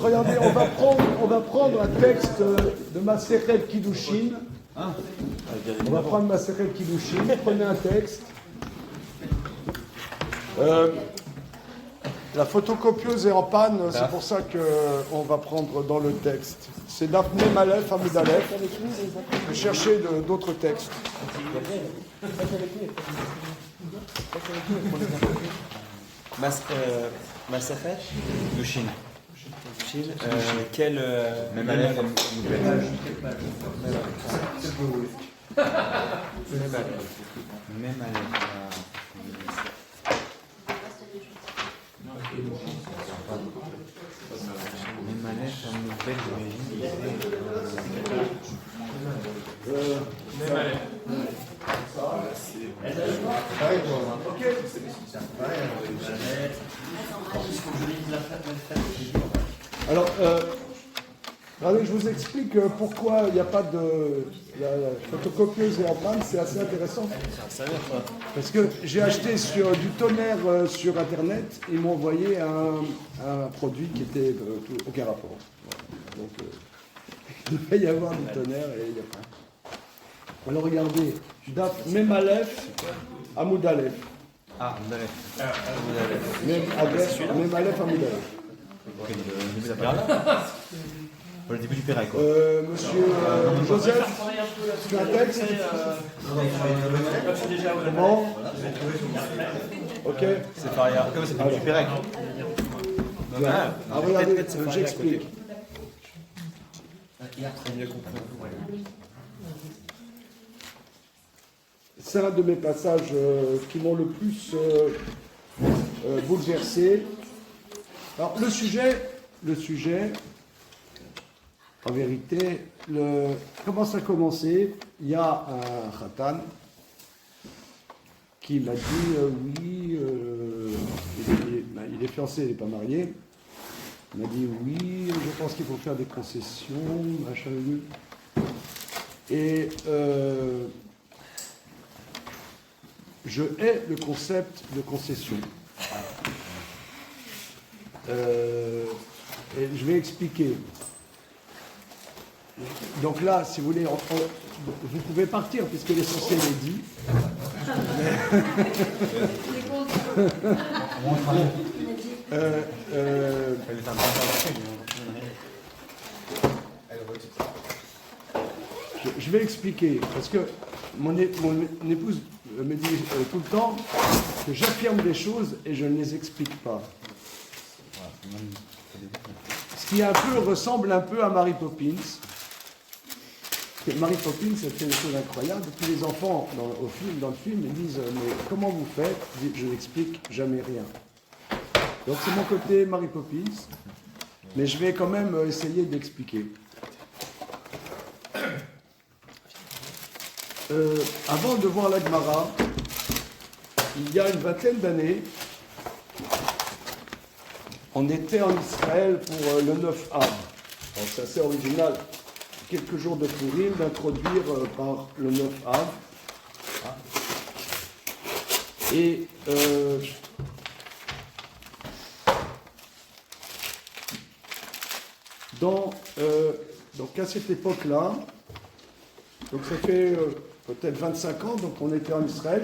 Regardez, on va prendre un texte de Masechet Kiddushin. On va prendre Masechet Kiddushin. Prenez un texte. La photocopieuse est en panne, c'est pour ça qu'on va prendre dans le texte. C'est Daphné Malef, Amud Aleph. Je vais chercher d'autres textes. Masechet Kiddushin. Quel même Aleph Alors, je vous explique pourquoi il n'y a pas de... La photocopieuse est en panne, c'est assez intéressant. Parce que j'ai acheté du tonnerre sur Internet, ils m'ont envoyé un produit qui était aucun rapport. Donc, il va y avoir du tonnerre et il n'y a pas. Alors regardez, même Aleph, Amud Aleph. Ah, Amud Aleph. Même Aleph, Amud Aleph. Le début du Pérec, quoi. Monsieur Joseph, tu as un texte Bon. Ok. C'est pareil, comme c'est le début du Pérec. Regardez, j'explique. C'est un de mes passages qui m'ont le plus bouleversé. Alors, le sujet, en vérité, comment ça a commencé? Il y a un khatan qui m'a dit oui, il est fiancé, il n'est pas marié. Il m'a dit oui, je pense qu'il faut faire des concessions, machin. Et je hais le concept de concession. Et je vais expliquer. Donc là, si vous voulez, vous pouvez partir puisque l'essentiel est dit. Je vais expliquer parce que mon épouse me dit tout le temps que j'affirme des choses et je ne les explique pas. Ce qui ressemble un peu à Mary Poppins. Mary Poppins, elle fait des choses incroyables. Tous les enfants dans le film, ils disent « Mais comment vous faites ?» Je n'explique jamais rien. Donc c'est mon côté Mary Poppins, mais je vais quand même essayer d'expliquer. Avant de voir la Gemara, il y a une vingtaine d'années, on était en Israël pour le 9 Av. C'est assez original, quelques jours de Purim, d'introduire par le 9 Av. Et donc à cette époque-là, donc ça fait peut-être 25 ans, donc on était en Israël,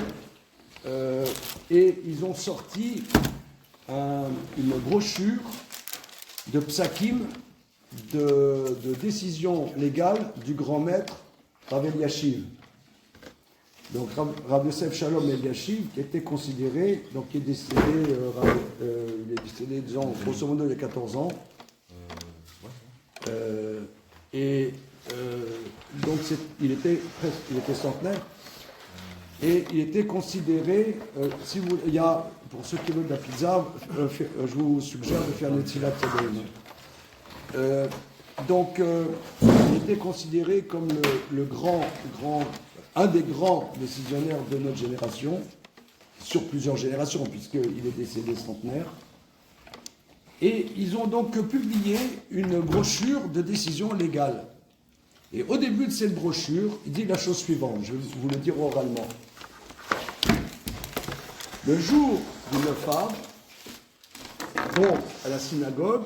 et ils ont sorti une brochure de psakim, de décision légale du grand maître Rav Eliashiv. Donc Rav Yosef Shalom Eliashiv, qui était considéré, donc qui est décédé, disons, grosso modo il y a 14 ans. Donc il était centenaire. Et il était considéré, si vous, il y a, pour ceux qui veulent de la pizza, je vous suggère de faire Netzilat Yadayim. Donc, il était considéré comme un des grands décisionnaires de notre génération, sur plusieurs générations, puisqu'il est décédé centenaire. Et ils ont donc publié une brochure de décision légale. Et au début de cette brochure, il dit la chose suivante, je vais vous le dire oralement. Le jour du 9 Av, donc à la synagogue,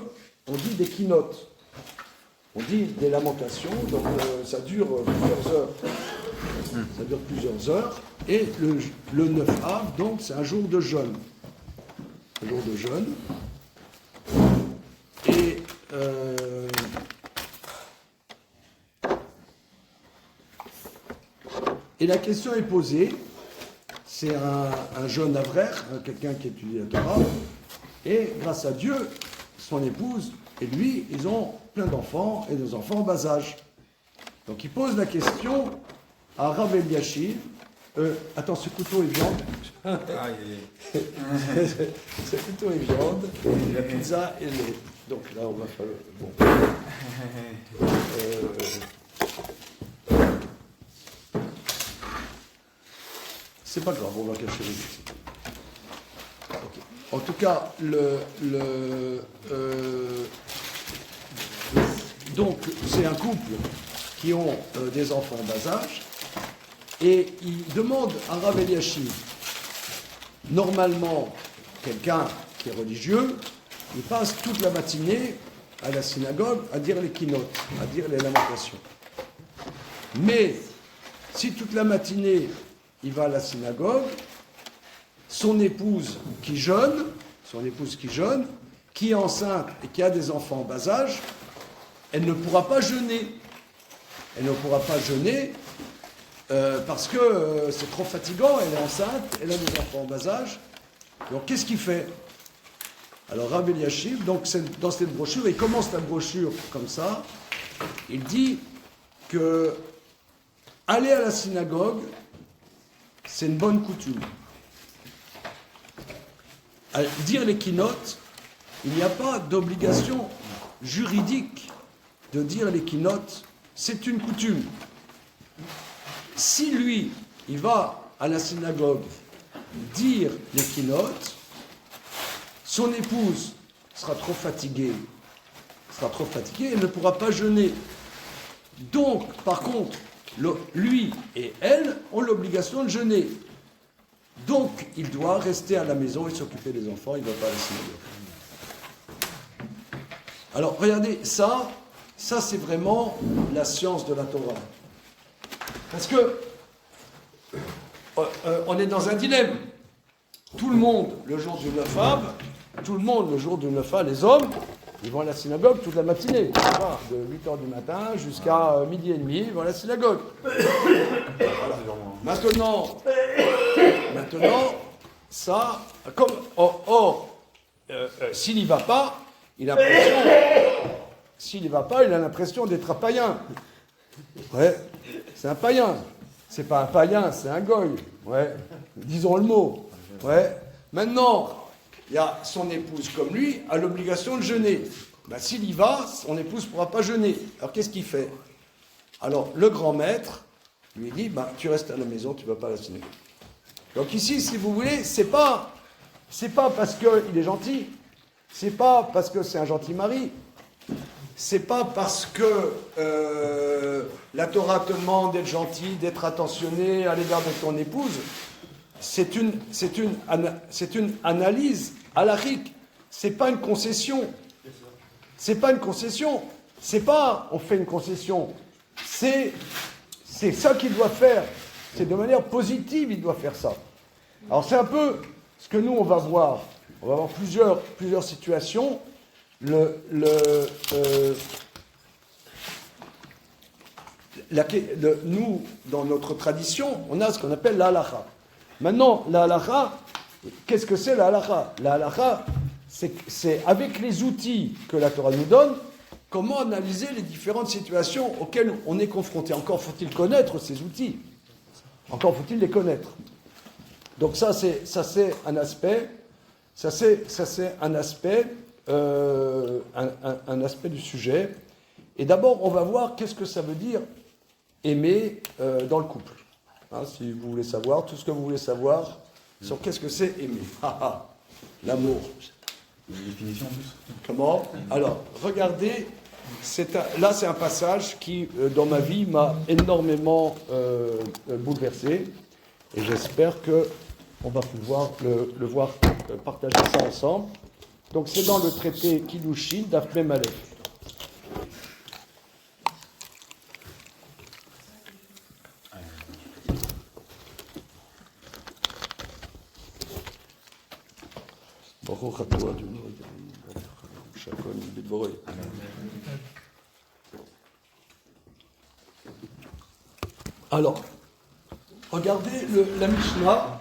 on dit des keynotes. On dit des lamentations, donc ça dure plusieurs heures. Ça dure plusieurs heures. Et le 9 Av, donc, c'est un jour de jeûne. Un jour de jeûne. Et la question est posée. C'est un jeune avraire, quelqu'un qui étudie la Torah. Et grâce à Dieu, son épouse et lui, ils ont plein d'enfants et des enfants en bas âge. Donc il pose la question à Rav Eliashiv. Attends, ce couteau est viande. Ce couteau est viande. La pizza est lait. Donc là, on va faire le... Bon. C'est pas grave, on va cacher les outils. Okay. En tout cas, donc c'est un couple qui ont des enfants en bas âge et ils demandent à Rav Eliashiv, normalement, quelqu'un qui est religieux, il passe toute la matinée à la synagogue à dire les keynotes, à dire les lamentations. Mais si toute la matinée il va à la synagogue, son épouse qui jeûne, qui est enceinte et qui a des enfants en bas âge, elle ne pourra pas jeûner. Elle ne pourra pas jeûner parce que c'est trop fatigant, elle est enceinte, elle a des enfants en bas âge. Donc qu'est-ce qu'il fait? Alors Rav Eliashiv, donc dans cette brochure, il commence la brochure comme ça, il dit que aller à la synagogue, c'est une bonne coutume. À dire les keynotes, il n'y a pas d'obligation juridique de dire les keynotes, c'est une coutume. Si lui, il va à la synagogue dire les keynotes, son épouse sera trop fatiguée, elle ne pourra pas jeûner. Donc, par contre, lui et elle ont l'obligation de jeûner. Donc, il doit rester à la maison et s'occuper des enfants, il ne va pas à la synagogue. Alors, regardez, ça c'est vraiment la science de la Torah. Parce que on est dans un dilemme. Tout le monde, le jour du 9 Av, les hommes, ils vont à la synagogue toute la matinée. De 8h du matin jusqu'à midi et demi, ils vont à la synagogue. Voilà. Maintenant, ça, comme s'il n'y va pas, il a l'impression d'être un païen. Ouais, c'est un païen. C'est pas un païen, c'est un goy. Ouais, disons le mot. Ouais. Maintenant, il y a son épouse comme lui a l'obligation de jeûner. Ben, s'il y va, son épouse ne pourra pas jeûner. Alors qu'est-ce qu'il fait? Alors le grand maître lui dit tu restes à la maison, tu ne vas pas à la synagogue. Donc ici, si vous voulez, c'est pas parce qu'il est gentil, c'est pas parce que c'est un gentil mari, c'est pas parce que la Torah te demande d'être gentil, d'être attentionné à l'égard de ton épouse. C'est une analyse halachique. C'est pas une concession. C'est pas on fait une concession. C'est ça qu'il doit faire. C'est de manière positive, il doit faire ça. Alors c'est un peu ce que nous on va voir. On va avoir plusieurs situations. Nous, dans notre tradition, on a ce qu'on appelle la halacha. Maintenant, la halacha, qu'est-ce que c'est la halacha? La halacha, c'est avec les outils que la Torah nous donne, comment analyser les différentes situations auxquelles on est confronté. Encore faut-il connaître ces outils. Encore faut-il les connaître. Donc ça c'est un aspect. Un aspect du sujet. Et d'abord, on va voir qu'est-ce que ça veut dire aimer dans le couple. Hein, si vous voulez savoir, tout ce que vous voulez savoir sur qu'est-ce que c'est aimer. L'amour. Une définition en plus. Comment? Alors, regardez, là c'est un passage qui, dans ma vie, m'a énormément bouleversé. Et j'espère qu'on va pouvoir le voir partager ça ensemble. Donc c'est dans le traité Kiddushin d'Af Mem Aleph. Baruch atah Adonai Shakon Bidborei. Alors, regardez la Mishnah,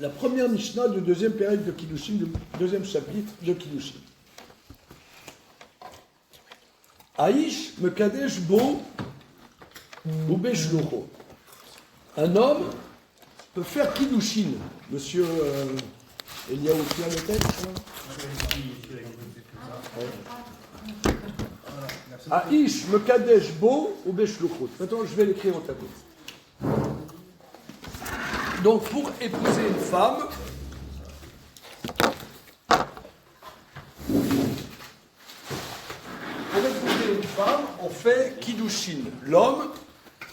la première Mishnah du deuxième période de Kiddushin, du deuxième chapitre de Kiddushin. Aïch mekadesh bo ou beshlocho. Un homme peut faire Kiddushin. Monsieur Eliaou, tu as le texte Aïch mekadesh bo ou beshlocho. Maintenant, je vais l'écrire au tableau. Donc, pour épouser une femme, on fait Kiddushin. L'homme,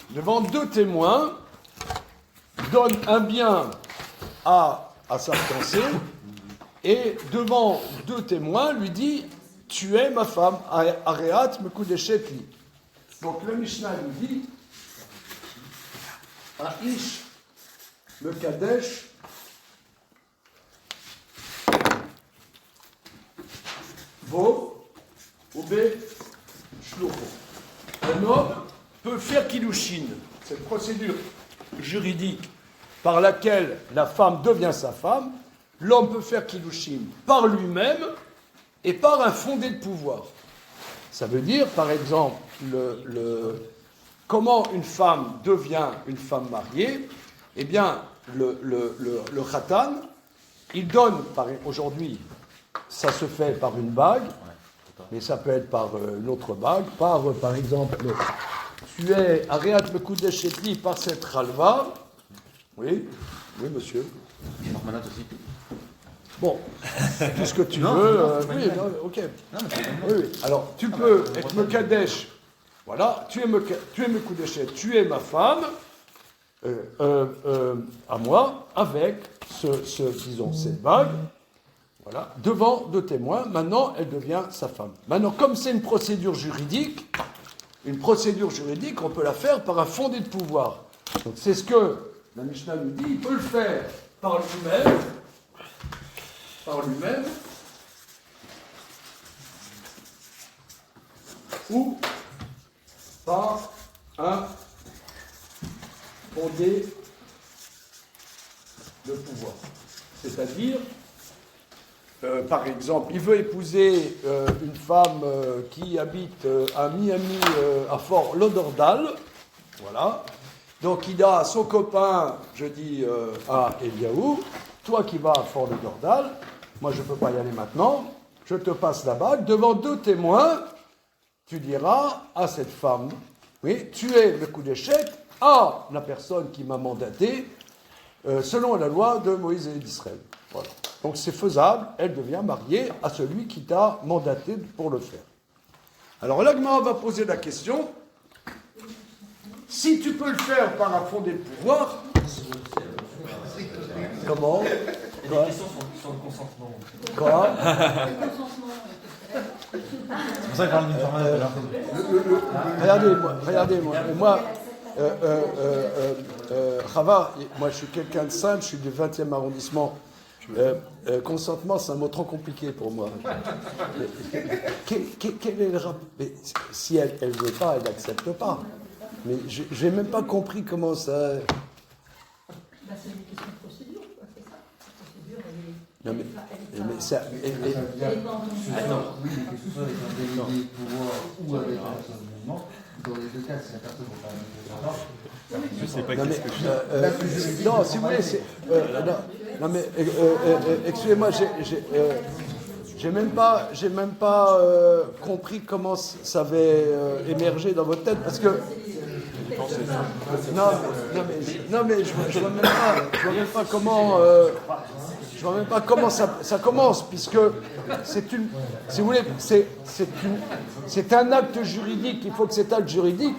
devant deux témoins, donne un bien à sa fiancée et devant deux témoins lui dit « Tu es ma femme, Areat mekudeshet li ». Donc le Mishnah nous dit « Aish mekadesh bo oube shlucho ». Un homme peut faire Kiddushin, cette procédure juridique par laquelle la femme devient sa femme. L'homme peut faire Kiddushin par lui-même et par un fondé de pouvoir. Ça veut dire, par exemple, comment une femme devient une femme mariée. Eh bien, le khatan, il donne, aujourd'hui, ça se fait par une bague, mais ça peut être par une autre bague, par exemple, tu es Areat Mekudesh Etli par cette ralva. Oui, oui, monsieur. Normanat aussi. Bon, tout ce que tu veux. Oui, non, ok. Oui. Alors, tu peux être Mekadesh. Voilà, tu es Mekudeshet, tu es ma femme, à moi, avec disons, cette bague. Voilà, devant deux témoins, maintenant elle devient sa femme. Maintenant, comme c'est une procédure juridique, on peut la faire par un fondé de pouvoir. Donc c'est ce que la Mishnah nous dit, il peut le faire par lui-même, ou par un fondé de pouvoir. C'est-à-dire, par exemple, il veut épouser une femme qui habite à Miami, à Fort Lauderdale. Voilà. Donc il a son copain, je dis à Eliaou, toi qui vas à Fort Lauderdale, moi je ne peux pas y aller maintenant, je te passe la bague, devant deux témoins, tu diras à cette femme, oui, tu es le coup d'échec à la personne qui m'a mandaté, selon la loi de Moïse et d'Israël. Voilà. Donc c'est faisable, elle devient mariée à celui qui t'a mandaté pour le faire. Alors l'Agma va poser la question, si tu peux le faire par un fondé de pouvoir, comment? Il y a des questions sur le consentement. Quoi? C'est pour ça que je parle d'une format. Regardez-moi. Chava, moi je suis quelqu'un de simple, je suis du 20e arrondissement. Consentement, c'est un mot trop compliqué pour moi. Quel est le rapport? Si elle ne veut pas, elle n'accepte pas. Mais je n'ai même pas compris comment ça. C'est une question de procédure, c'est ça. La procédure, mais ça. Oui, mais que ce soit avec un délégué de pouvoir ou avec un personne de mouvement, dans les deux cas, si la personne ne peut pas mettre Je sais pas qu'est-ce que je fais. Non, si vous voulez, c'est. Non, mais excusez-moi, j'ai même pas compris comment ça avait émergé dans votre tête, parce que. Non, mais je vois même pas comment. Je vois même pas comment ça commence, puisque c'est une. Si vous voulez, c'est un acte juridique. Il faut que cet acte juridique,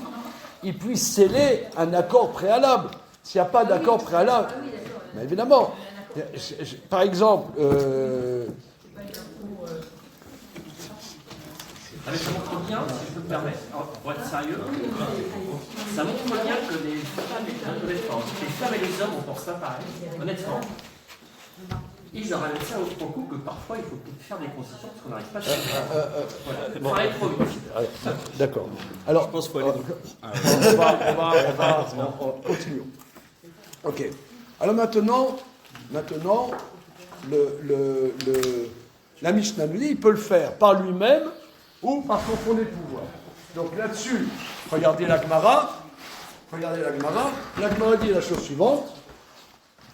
il puisse sceller un accord préalable. S'il n'y a pas d'accord préalable, mais évidemment. Par exemple, Ah, mais ça montre bien, si je peux me permettre, pour être sérieux, ça montre bien que les femmes et les hommes, on pense pas pareil, honnêtement. Ils en ramènent ça au coup que parfois il faut faire des concessions parce qu'on n'arrive pas à faire. Voilà. Ça arrive trop vite. D'accord. Alors, Je pense qu'il faut aller. on continue. Ok. Alors maintenant, la Mishnah nous dit il peut le faire par lui-même ou par son fondé de pouvoir. Donc là-dessus, regardez la Gemara. La Gemara dit la chose suivante.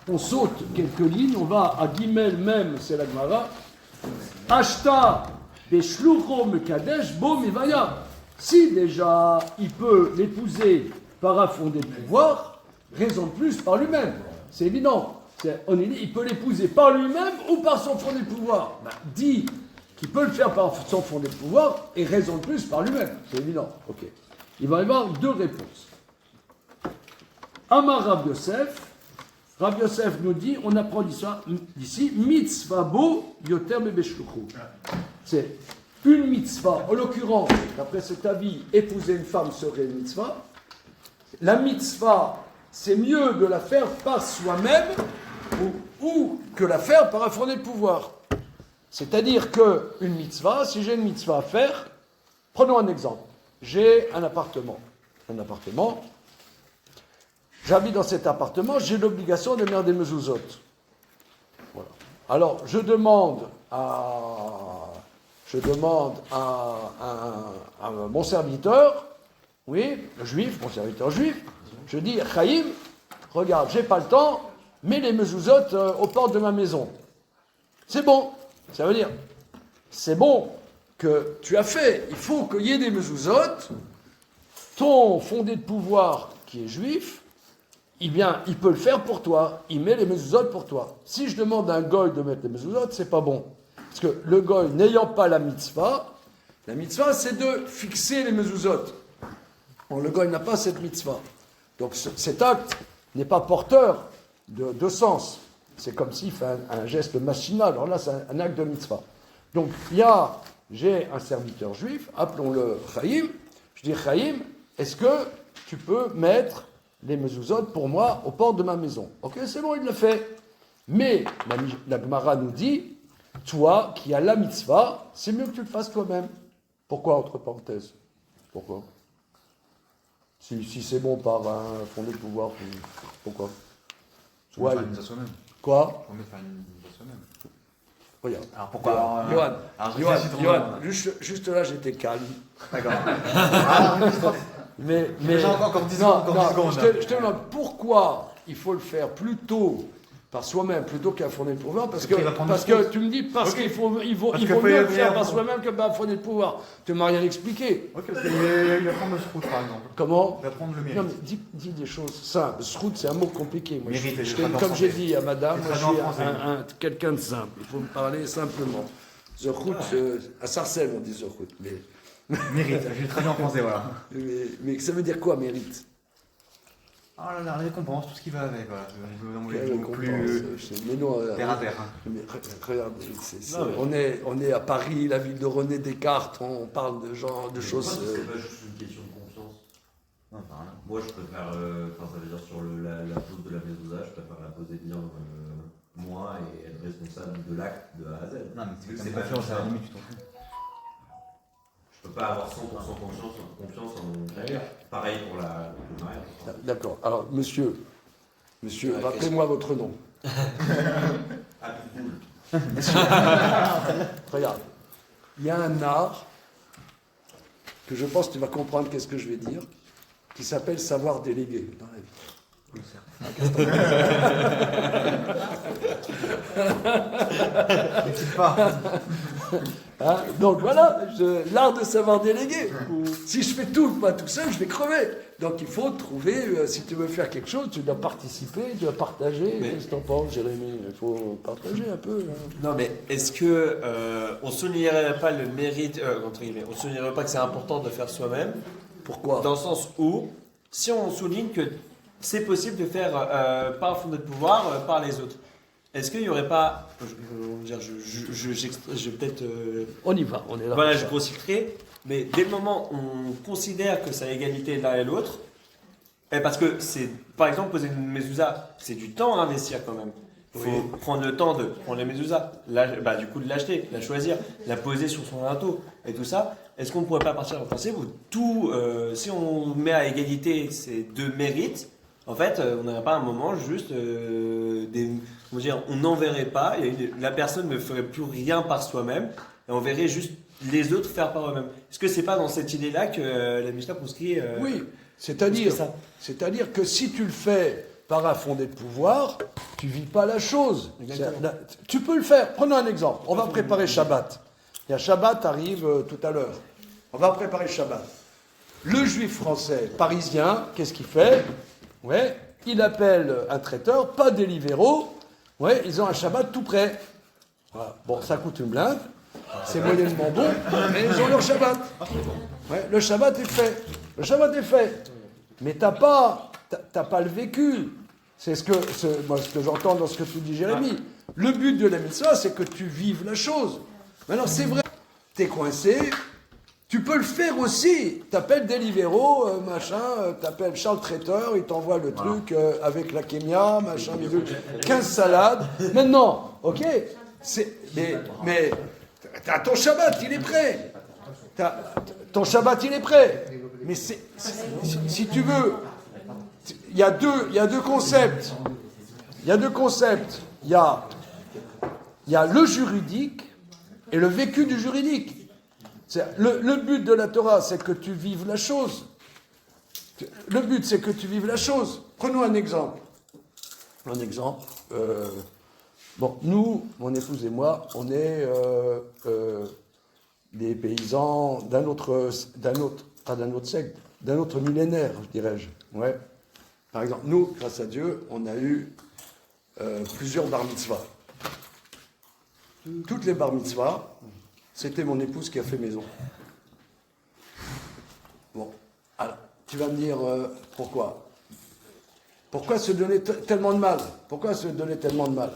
On saute quelques lignes, on va à Gimel même, c'est la Gemara. Ashta beshlucho mekadesh bo mivaya. Si déjà il peut l'épouser par un fondé de pouvoir, raison de plus par lui-même. C'est évident. Il peut l'épouser par lui-même ou par son fondé de pouvoir. Dit qu'il peut le faire par son fondé de pouvoir et raison de plus par lui-même. C'est évident. Ok. Il va y avoir deux réponses. Amar Rav Yosef. Rav Yosef nous dit, on apprend d'ici, mitzvah bo yoter bebeshluchu. C'est une mitzvah. En l'occurrence, d'après cet avis, épouser une femme serait une mitzvah. La mitzvah, c'est mieux de la faire par soi-même ou que la faire par un fondé de pouvoir. C'est-à-dire qu'une mitzvah, si j'ai une mitzvah à faire, prenons un exemple. J'ai un appartement. J'habite dans cet appartement, j'ai l'obligation de faire des mezuzot. Voilà. Alors, je demande à mon serviteur, oui, le juif, mon serviteur juif, je dis, Chaim, regarde, j'ai pas le temps, mets les mezuzot aux portes de ma maison. C'est bon. Ça veut dire, c'est bon que tu as fait. Il faut qu'il y ait des mezuzot. Ton fondé de pouvoir, qui est juif, eh bien, il peut le faire pour toi. Il met les mezuzot pour toi. Si je demande à un goy de mettre les mezuzot, c'est pas bon. Parce que le goy, n'ayant pas la mitzvah, c'est de fixer les mezuzot. Bon, le goy n'a pas cette mitzvah. Donc cet acte n'est pas porteur de sens. C'est comme s'il fait un geste machinal. Alors là, c'est un acte de mitzvah. Donc, j'ai un serviteur juif, appelons-le Chaim. Je dis, Chaim, est-ce que tu peux mettre les mezuzot pour moi aux portes de ma maison? Ok, c'est bon, il le fait. Mais la Gemara nous dit, toi qui as la mitzvah, c'est mieux que tu le fasses toi-même. Pourquoi, entre parenthèses? Pourquoi? Si c'est bon par un fondé de pouvoir, pourquoi? On peut faire une mise à soi-même. Quoi? On peut faire une mise à soi-même. Regarde. Alors pourquoi Johan, juste là, j'étais calme. D'accord. Mais j'ai encore 10 secondes. Je te demande pourquoi il faut le faire plutôt par soi-même plutôt qu'un fondé de pouvoir, parce que tu me dis qu'il faut mieux le faire par soi-même que par un fondé de pouvoir. Tu ne m'as rien expliqué. Ok, parce qu'il va prendre le srout par exemple. Comment? Il va prendre le mérite. Non, mais dis des choses simples. Srout, c'est un mot compliqué. Moi, Mérite, comme j'ai dit à madame, moi, je suis quelqu'un de simple. Il faut me parler simplement. The Rout, à Sarcelles, on dit The Rout. Mérite, j'ai très bien en français, voilà. Mais ça veut dire quoi, mérite? Ah la récompense, tout ce qui va avec, voilà. Mais non, terre à terre. Mais regarde, on est à Paris, la ville de René Descartes, on parle de choses. C'est pas juste une question de confiance. Non, pas rien. Moi, je préfère, ça veut dire sur la pose de la mezouza, je préfère la poser bien moi et être responsable de l'acte de A à Z. Non, mais c'est pas pas confiance, à la limite, tu t'en fous. Je peux pas avoir 100% confiance en mon carrière. Pareil pour le mariage. D'accord. Alors, monsieur, rappelez-moi votre nom. Regarde, il y a un art que je pense que tu vas comprendre qu'est-ce que je vais dire, qui s'appelle savoir déléguer dans la vie. Donc voilà, l'art de savoir déléguer. Si je fais tout seul, je vais crever. Donc il faut trouver, si tu veux faire quelque chose, tu dois participer, tu dois partager. Qu'est-ce que t'en penses, Jérémy? Il faut partager un peu. Non, mais est-ce que on soulignerait pas le mérite, entre guillemets, on soulignerait pas que c'est important de faire soi-même? Pourquoi? Dans le sens où, si on souligne que c'est possible de faire par un fondé de pouvoir, par les autres. Est-ce qu'il n'y aurait pas, je vais peut-être... On y va, on est là. Voilà, je grossis le trait. Mais dès le moment où on considère que ça a égalité l'un et l'autre, parce que c'est, par exemple, poser une mezouza, c'est du temps à investir quand même. Il faut prendre le temps de prendre la mezouza, du coup de l'acheter, la choisir, la poser sur son linteau et tout ça. Est-ce qu'on ne pourrait pas partir en principe où tout, si on met à égalité ces deux mérites, en fait, on n'aurait pas un moment juste on n'enverrait pas, la personne ne ferait plus rien par soi-même, et on verrait juste les autres faire par eux-mêmes. Est-ce que c'est pas dans cette idée-là que la Mishnah proscrit Oui, c'est-à-dire que si tu le fais par un fondé de pouvoir, tu vis pas la chose. Tu peux le faire. Prenons un exemple. On va préparer Shabbat. Il y a Shabbat arrive tout à l'heure. On va préparer Shabbat. Le juif français parisien, qu'est-ce qu'il fait? Ouais, il appelle un traiteur, pas des libéraux. Ouais, ils ont un Shabbat tout prêt. Voilà. Bon, ça coûte une blinde. C'est moyennement bon, mais ils ont leur Shabbat. Ouais, le Shabbat est fait. Le Shabbat est fait. Mais t'as pas le vécu. C'est ce que j'entends dans ce que tu dis, Jérémy. Le but de la mitzvah, c'est que tu vives la chose. Maintenant, c'est vrai, t'es coincé, tu peux le faire aussi. T'appelles Deliveroo, t'appelles Charles Traiteur, il t'envoie le truc avec la kémia, 15 salades. Maintenant, ok, mais ton Shabbat, il est prêt. Ton Shabbat, il est prêt. Mais si tu veux, il y a deux concepts. Il y a deux concepts. Il y a le juridique et le vécu du juridique. Le but de la Torah, c'est que tu vives la chose. Le but, c'est que tu vives la chose. Prenons un exemple. Nous, mon épouse et moi, on est des paysans d'un autre siècle, d'un autre millénaire, dirais-je. Ouais. Par exemple, nous, grâce à Dieu, on a eu plusieurs bar mitzvahs. Toutes les bar mitzvahs, c'était mon épouse qui a fait maison. Bon, alors, tu vas me dire pourquoi? Pourquoi se donner tellement de mal? Pourquoi se donner tellement de mal?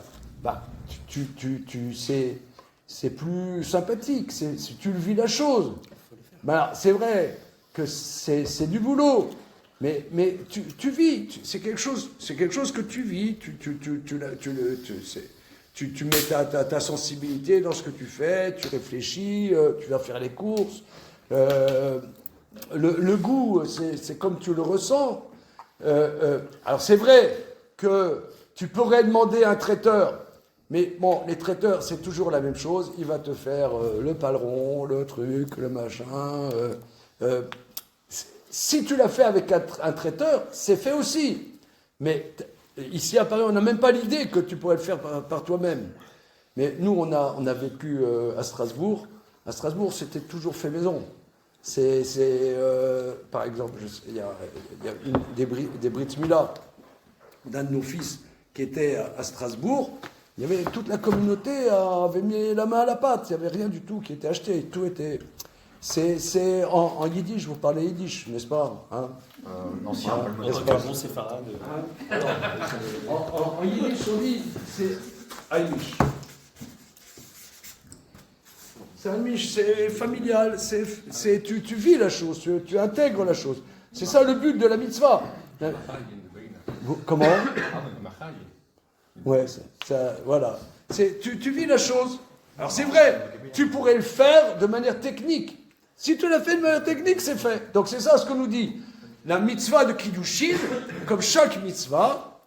C'est plus sympathique, tu le vis la chose. C'est vrai que c'est du boulot, mais tu vis, c'est quelque chose que tu vis, tu mets ta sensibilité dans ce que tu fais, tu réfléchis, tu vas faire les courses. Le goût, c'est comme tu le ressens. Alors c'est vrai que tu pourrais demander à un traiteur, mais bon, les traiteurs, c'est toujours la même chose. Il va te faire le paleron, le truc, le machin. Si tu l'as fait avec un traiteur, c'est fait aussi. Mais ici, à Paris, on n'a même pas l'idée que tu pourrais le faire par toi-même. Mais nous, on a vécu à Strasbourg. À Strasbourg, c'était toujours fait maison. Par exemple, il y a des Brit Mila d'un de nos fils qui était à Strasbourg. Il y avait toute la communauté avait mis la main à la pâte. Il n'y avait rien du tout qui était acheté. Tout était. C'est en yiddish. Vous parlez yiddish, n'est-ce pas? Ancien, bon séfarade. En yiddish, on dit c'est Amish. C'est Amish, c'est familial. Tu vis la chose, tu intègres la chose. C'est ça le but de la mitzvah. Comment? Ouais, voilà. Tu vis la chose. Alors c'est vrai, tu pourrais le faire de manière technique. Si tu l'as fait de manière technique, c'est fait. Donc c'est ça ce que nous dit. La mitzvah de Kiddushin, comme chaque mitzvah,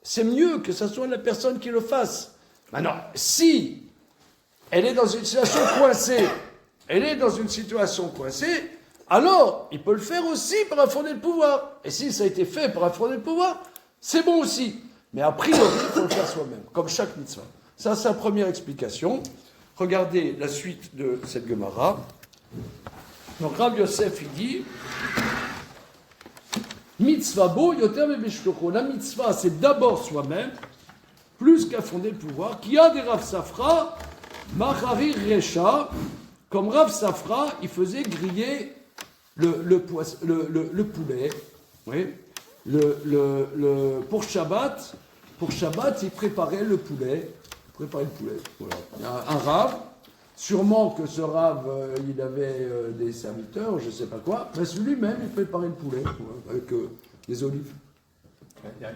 c'est mieux que ce soit la personne qui le fasse. Maintenant, si elle est dans une situation coincée, alors il peut le faire aussi par un fondé de pouvoir. Et si ça a été fait par un fondé de pouvoir, c'est bon aussi. Mais a priori, il faut le faire soi-même, comme chaque mitzvah. Ça, c'est la première explication. Regardez la suite de cette Gemara. Donc, Rav Yosef, il dit mitzvah bo yoter bebeshloko. La mitzvah, c'est d'abord soi-même, plus qu'à fonder le pouvoir. Qui a des Rav Safra, machari recha, comme Rav Safra, il faisait griller le poulet. Oui. Pour Shabbat, il préparait le poulet. Voilà. Il y a un Rav Sûrement que ce rave, il avait des serviteurs, je ne sais pas quoi, mais lui-même, il préparait le poulet avec des olives. Il y a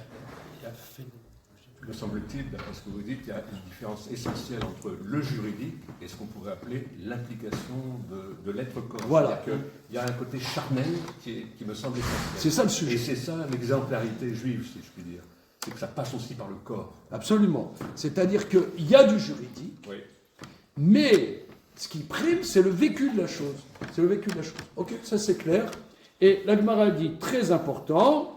me semble-t-il, d'après ce que vous dites, il y a une différence essentielle entre le juridique et ce qu'on pourrait appeler l'implication de l'être corps. Voilà. C'est-à-dire qu'il y a un côté charnel qui me semble essentiel. C'est ça le sujet. Et c'est ça l'exemplarité juive, si je puis dire. C'est que ça passe aussi par le corps. Absolument. C'est-à-dire qu'il y a du juridique, Oui. mais ce qui prime, c'est le vécu de la chose. C'est le vécu de la chose. Ok, ça c'est clair. Et la Gemara dit, très important,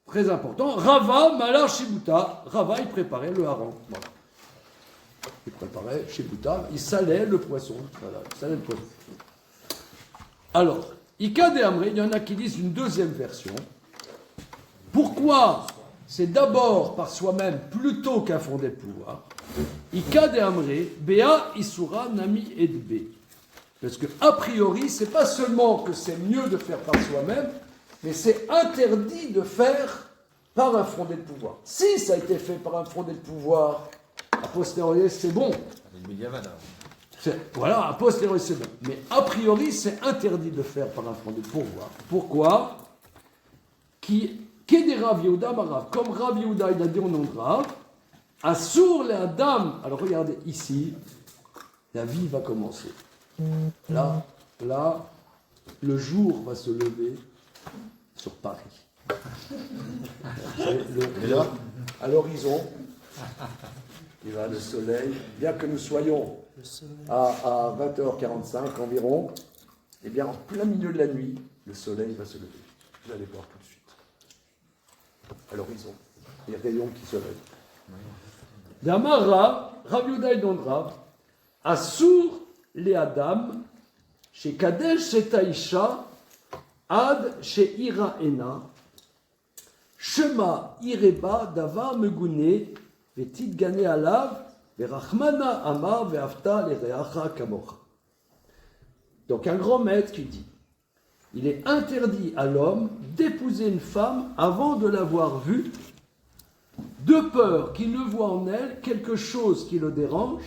Rava Mala Shibuta. Rava, il préparait le hareng. Voilà. Il préparait Shibuta, il salait le poisson. Voilà, il salait le poisson. Alors, Ika de Amré, il y en a qui disent une deuxième version. Pourquoi c'est d'abord par soi-même plutôt qu'un fondé de pouvoir? Ika de Amré, Bea Isura Nami Edbe. Parce que, a priori, c'est pas seulement que c'est mieux de faire par soi-même, mais c'est interdit de faire par un fondé de pouvoir. Si ça a été fait par un fondé de pouvoir, a posteriori, c'est bon. Voilà, a posteriori, c'est bon. Mais a priori, c'est interdit de faire par un fondé de pouvoir. Pourquoi? Qu'est des Rav Yehuda Marav? Comme Rav Yehuda, il a dit au nom de Rav, Assour les Adam. Alors regardez, ici, la vie va commencer. Là, le jour va se lever sur Paris. À l'horizon, il va le soleil, bien que nous soyons à 20h45 environ, eh bien en plein milieu de la nuit, le soleil va se lever. Vous allez voir tout de suite. À l'horizon, les rayons qui se lèvent. Damara, Rav Yehuda Rav, Assour les Adam, chez Kadesh chez Taïcha, Ad chez Ira Ena, Shema Ireba Davar Megune, Vetit Gane Alav, Verachmana Amar, Veafta Lereacha Kamocha. Donc un grand maître qui dit, il est interdit à l'homme d'épouser une femme avant de l'avoir vue, de peur qu'il ne voie en elle quelque chose qui le dérange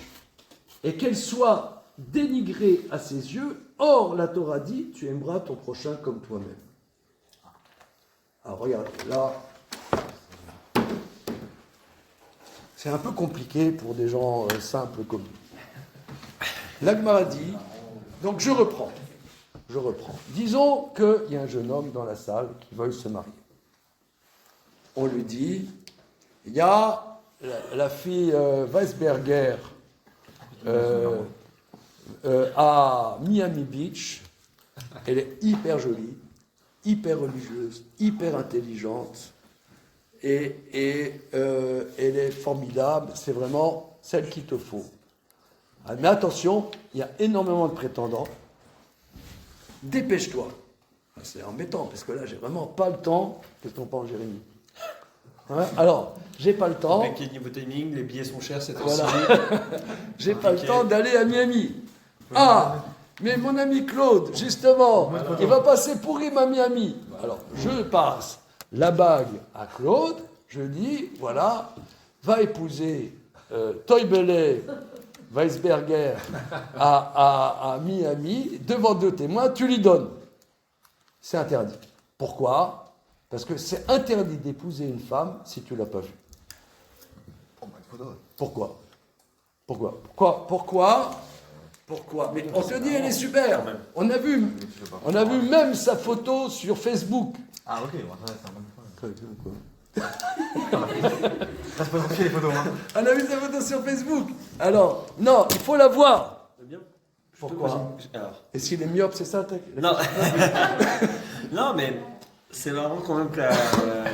et qu'elle soit dénigrée à ses yeux. Or, la Torah dit, tu aimeras ton prochain comme toi-même. Alors, regarde, là, c'est un peu compliqué pour des gens simples comme nous. L'Agmara dit, donc je reprends. Disons qu'il y a un jeune homme dans la salle qui veut se marier. On lui dit, il y a la fille Weisberger à Miami Beach. Elle est hyper jolie, hyper religieuse, hyper intelligente et elle est formidable. C'est vraiment celle qu'il te faut. Mais attention, il y a énormément de prétendants. Dépêche-toi. C'est embêtant parce que là, j'ai vraiment pas le temps. Qu'est-ce qu'on pense, Jérémy? Hein? Alors, j'ai pas le temps. Avec niveau timing, les billets sont chers cette Voilà. fois-ci. J'ai pas le temps d'aller à Miami. Ah, mais mon ami Claude, justement, il va passer pour Rim à Miami. Alors, je passe la bague à Claude. Je dis, voilà, va épouser Toybele Weisberger à Miami devant 2 témoins. Tu lui donnes. C'est interdit. Pourquoi? Parce que c'est interdit d'épouser une femme si tu ne l'as pas vue. Pourquoi? Mais on te dit, elle est super. On a vu même sa photo sur Facebook. Ah, ok, bon, ça se passe les photos. Hein. On a vu sa photo sur Facebook. Alors, non, il faut la voir. Pourquoi? Et s'il est myope, c'est ça? Non. Non, mais c'est marrant quand même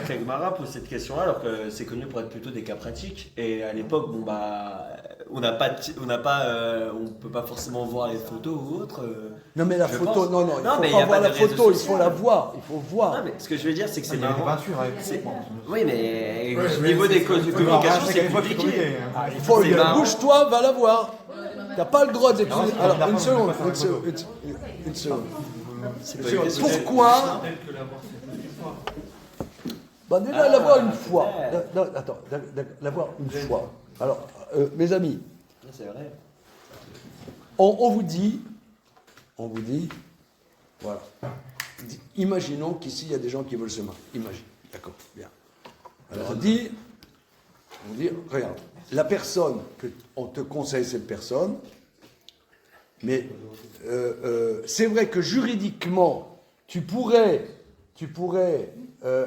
qu'Agmara pose cette question-là, alors que c'est connu pour être plutôt des cas pratiques. Et à l'époque, bon bah, on peut pas forcément voir les photos ou autres. Non, mais la photo, non, il mais faut y a pas voir de la réseaux photo, il sociaux. faut la voir, il faut voir. Non, mais ce que je veux dire, c'est que c'est Il y a des marrant. peintures avec. Oui, mais au niveau des communications, c'est compliqué. Il faut, C'est marrant. bouge-toi, va la voir. T'as pas le droit d'épouser. Non, Alors, une seconde. Pourquoi? Déjà, la voir une fois. Non, attends, la voir une fois. Alors, mes amis, C'est vrai. on vous dit, voilà. Imaginons qu'ici, il y a des gens qui veulent se marier. Imagine, d'accord, bien. Alors on dit, regarde, la personne qu'on te conseille, cette personne, mais c'est vrai que juridiquement, tu pourrais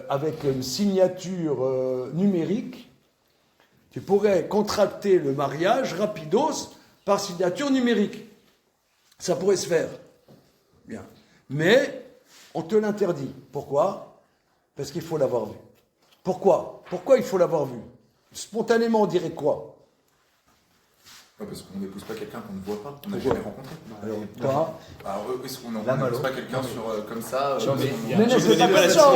avec une signature numérique, tu pourrais contracter le mariage rapidos par signature numérique. Ça pourrait se faire. Bien. Mais on te l'interdit. Pourquoi? Parce qu'il faut l'avoir vu. Pourquoi il faut l'avoir vu? Spontanément, on dirait quoi? Parce qu'on n'épouse pas quelqu'un qu'on ne voit pas, qu'on n'a jamais rencontré. Alors, quoi? Alors, est-ce qu'on n'épouse pas quelqu'un comme ça Mais non, c'est pas ça.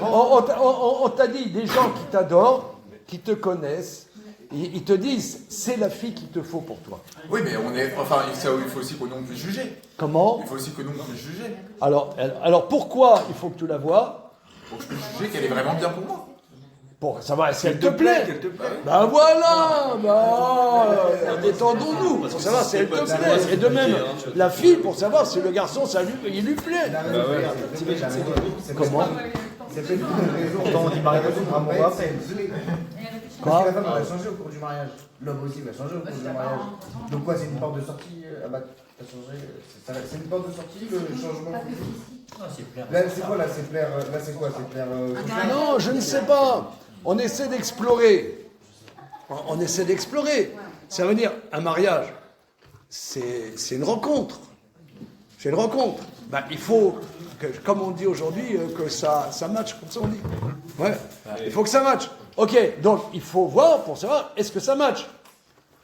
On t'a dit, des gens qui t'adorent, qui te connaissent, ils te disent, c'est la fille qu'il te faut pour toi. Oui, mais il faut aussi que nous on puisse juger. Comment? Il faut aussi que nous on puisse juger. Alors pourquoi il faut que tu la vois? Pour que je puisse juger qu'elle est vraiment bien pour moi. Pour savoir si elle te plaît. Ben voilà, détendons-nous, pour savoir si elle te plaît. Et de même, la fille, pour savoir si le garçon, il lui plaît. Comment? C'est peut-être une raison. Pourtant, on dit mariage pour amour après. Parce que la femme va changer au cours du mariage. L'homme aussi va changer au cours du mariage. Donc quoi, c'est une porte de sortie? Ah bah, t'as changé. C'est une porte de sortie, le changement. Là, c'est quoi? Là, c'est plaire. Là, c'est quoi? C'est plaire. Non, je ne sais pas. On essaie d'explorer. Ça veut dire, un mariage, c'est une rencontre. C'est une rencontre. Ben, il faut, comme on dit aujourd'hui, que ça matche, comme ça on dit. Ouais. Il faut que ça matche. Ok, donc il faut voir pour savoir, est-ce que ça matche?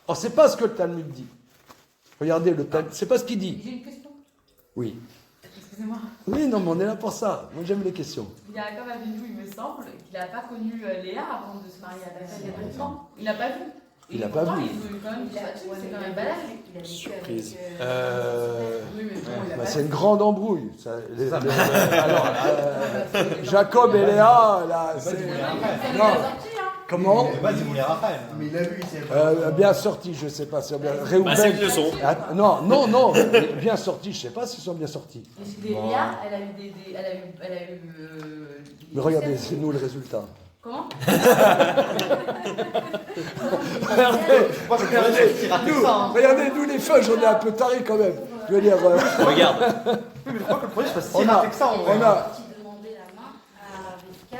Alors, c'est pas ce que le Talmud dit. Regardez, le Talmud, c'est pas ce qu'il dit. J'ai une question. Oui. Excusez-moi. Oui, non, mais on est là pour ça. Moi, j'aime les questions. Il y a comme Avinou, il me semble, qu'il n'a pas connu Léa avant de se marier à Rachel il y a longtemps. Il n'a pas vu. Il n'a pas vu. Ils ont eu quand même du statut, c'est quand même balèze. Surprise. Oui, mais bon, il a pas C'est une grande embrouille. Jacob et Léa, là, c'est... Non. Comment? Il voulait Raphaël. Mais il a vu ici. Bien sorti, je ne sais pas. C'est une leçon. Non. Bien sorti, je ne sais pas s'ils sont bien sortis. Léa, elle a eu Mais regardez, c'est nous le résultat. Comment? Regardez, nous les feuilles, j'en ai un peu taré quand même. Je veux dire. Regarde. Mais je crois que le projet, c'est pas si On rapide que ça en vrai.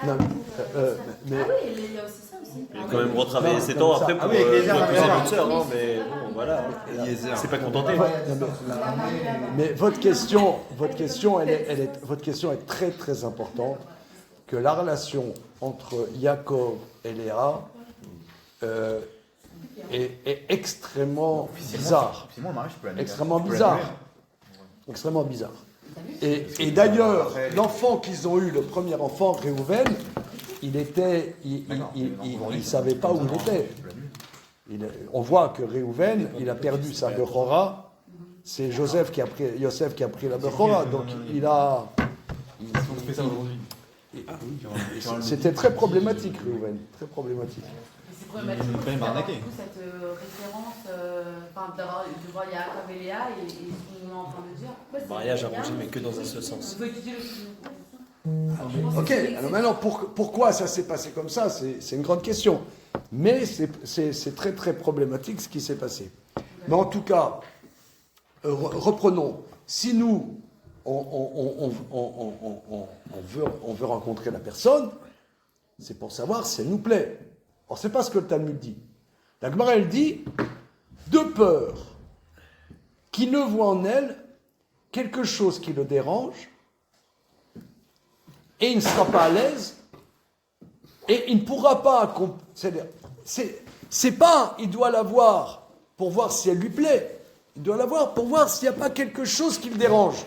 Non, mais Ah oui, il y a aussi ça aussi. Il a quand même retravaillé ses temps après pour avec les airs, épouser l'autre sœur, hein, mais bon, voilà. C'est pas contenté. Mais votre question est très très importante, que la relation entre Jacob et Léa est extrêmement bizarre. Extrêmement bizarre. Et d'ailleurs, l'enfant qu'ils ont eu, le premier enfant, Réhouven, il savait pas où il était. On voit que Réhouven, il a perdu sa Bechora. C'est Yosef qui a pris la Bechora. Donc c'était très problématique, Réhouven. Très problématique. C'est problématique aussi d'avoir du coup cette référence, de voir Yaakov et Léa et ce qu'on est en train de dire. Mariage arrangé, mais que dans un seul sens. Il faut étudier le sujet. Ok, alors maintenant, pourquoi ça s'est passé comme ça, c'est une grande question. Mais c'est très très problématique ce qui s'est passé. Mais en tout cas, reprenons. Si nous, on veut rencontrer la personne, c'est pour savoir si elle nous plaît. Or, c'est pas ce que le Talmud dit. La Gemara, elle dit, de peur qu'il ne voit en elle quelque chose qui le dérange, et il ne sera pas à l'aise, et il ne pourra pas... C'est pas, il doit la voir pour voir si elle lui plaît, il doit la voir pour voir s'il n'y a pas quelque chose qui le dérange.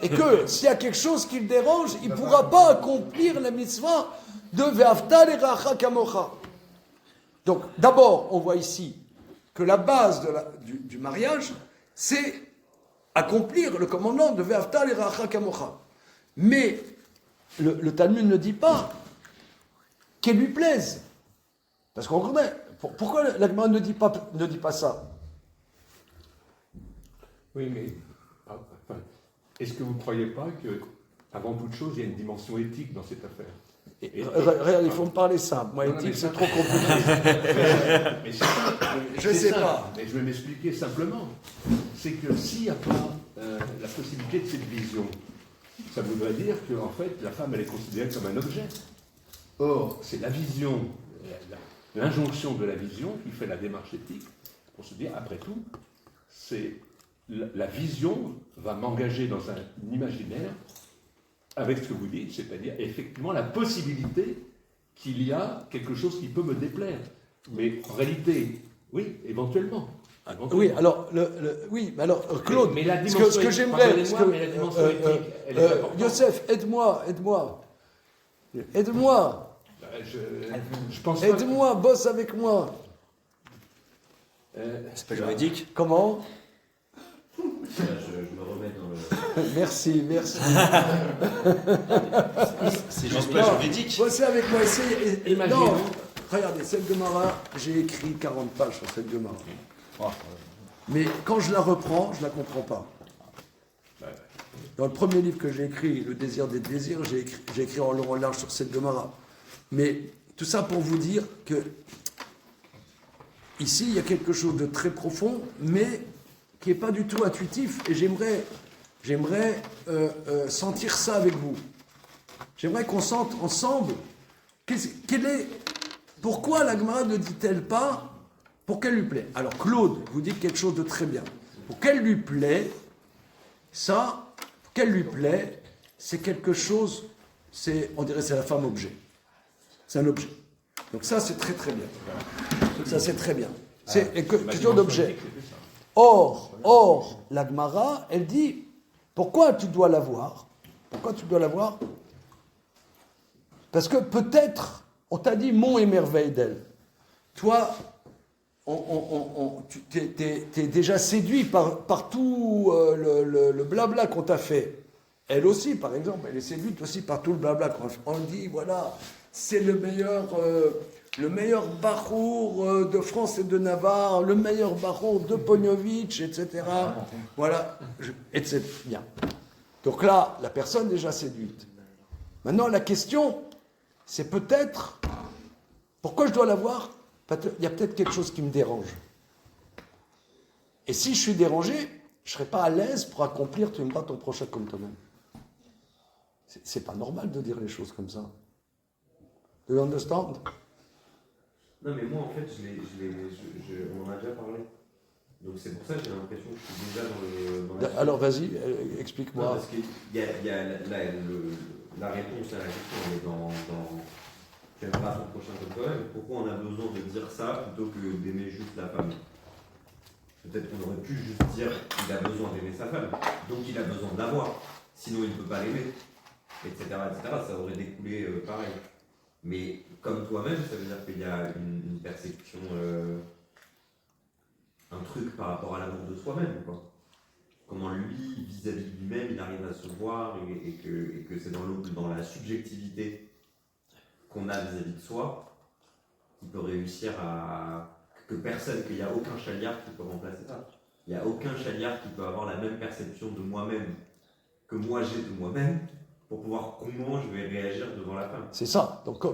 Et que s'il y a quelque chose qui le dérange, il ne pourra pas accomplir la mitzvah de Ve'afta l'iracha kamocha. Donc, d'abord, on voit ici que la base du mariage, c'est accomplir le commandement de Ve'afta l'iracha kamocha. Mais le Talmud ne dit pas qu'elle lui plaise. Parce qu'on connaît. Pourquoi la Gemara ne dit pas ça? Oui, mais enfin, est-ce que vous ne croyez pas que, avant toute chose, il y a une dimension éthique dans cette affaire? Regarde, il faut me parler simple. Moi, éthique, c'est trop compliqué. Mais c'est ça. Je sais ça. pas. Mais je vais m'expliquer simplement. C'est que s'il n'y a pas la possibilité de cette vision, ça voudrait dire qu'en fait, la femme, elle est considérée comme un objet. Or, c'est la vision, l'injonction de la vision qui fait la démarche éthique pour se dire, après tout, c'est la vision va m'engager dans un imaginaire avec ce que vous dites, c'est-à-dire effectivement la possibilité qu'il y a quelque chose qui peut me déplaire. Mais en réalité, oui, éventuellement. Oui, alors, oui, mais alors, Claude, mais la ce que j'aimerais, mais la dimension éthique, elle est importante. Youssef, aide-moi. Je pense pas Aide-moi, bosse avec moi. C'est pas juridique. Comment? Je me remets dans le. Merci. C'est juste pas juridique. Bossez avec moi, essayez. Imaginons. Non, regardez, cette Gemara, j'ai écrit 40 pages sur cette Gemara. Mais quand je la reprends, je ne la comprends pas. Dans le premier livre que j'ai écrit, Le désir des désirs, j'ai écrit en long en large sur cette Gemara. Mais tout ça pour vous dire que ici, il y a quelque chose de très profond, mais qui n'est pas du tout intuitif. Et j'aimerais sentir ça avec vous. J'aimerais qu'on sente ensemble pourquoi la Gemara ne dit-elle pas pour qu'elle lui plaît. Alors Claude vous dit quelque chose de très bien. Pour qu'elle lui plaît, pour qu'elle lui plaît, c'est quelque chose, on dirait c'est la femme objet. C'est un objet. Donc ça c'est très très bien. Ça c'est très bien. C'est question d'objet. Or, la Gemara, elle dit, pourquoi tu dois l'avoir? Pourquoi tu dois l'avoir? Parce que peut-être, on t'a dit mon et merveille d'elle. Toi, tu t'es déjà séduit par tout le blabla qu'on t'a fait. Elle aussi, par exemple, elle est séduite aussi par tout le blabla qu'on dit, voilà, c'est le meilleur barour de France et de Navarre, le meilleur barour de Pognovitch, etc. Voilà, etc. Bien. Donc là, la personne est déjà séduite. Maintenant, la question, c'est peut-être, pourquoi je dois l'avoir? Il y a peut-être quelque chose qui me dérange. Et si je suis dérangé, je ne serai pas à l'aise pour accomplir tu aimes pas ton prochain comme toi-même. C'est pas normal de dire les choses comme ça. Do you understand? Non, mais moi, en fait, on en a déjà parlé. Donc, c'est pour ça que j'ai l'impression que je suis déjà dans la... Alors, vas-y, explique-moi. Non, parce qu'il y a la réponse à la question, elle est dans tu n'aimes pas ton prochain comme toi-même. Pourquoi on a besoin de dire ça plutôt que d'aimer juste la femme? Peut-être qu'on aurait pu juste dire qu'il a besoin d'aimer sa femme, donc il a besoin de l'avoir, sinon il ne peut pas l'aimer, etc., etc. Ça aurait découlé pareil. Mais comme toi-même, ça veut dire qu'il y a une perception, un truc par rapport à l'amour de soi-même, quoi. Comment lui, vis-à-vis de lui-même, il arrive à se voir et que c'est dans la subjectivité qu'on a vis-à-vis de soi qu'il peut réussir qu'il n'y a aucun chaliard qui peut remplacer ça. Il n'y a aucun chaliard qui peut avoir la même perception de moi-même que moi j'ai de moi-même pour pouvoir comment je vais réagir devant la femme. C'est ça. Donc ça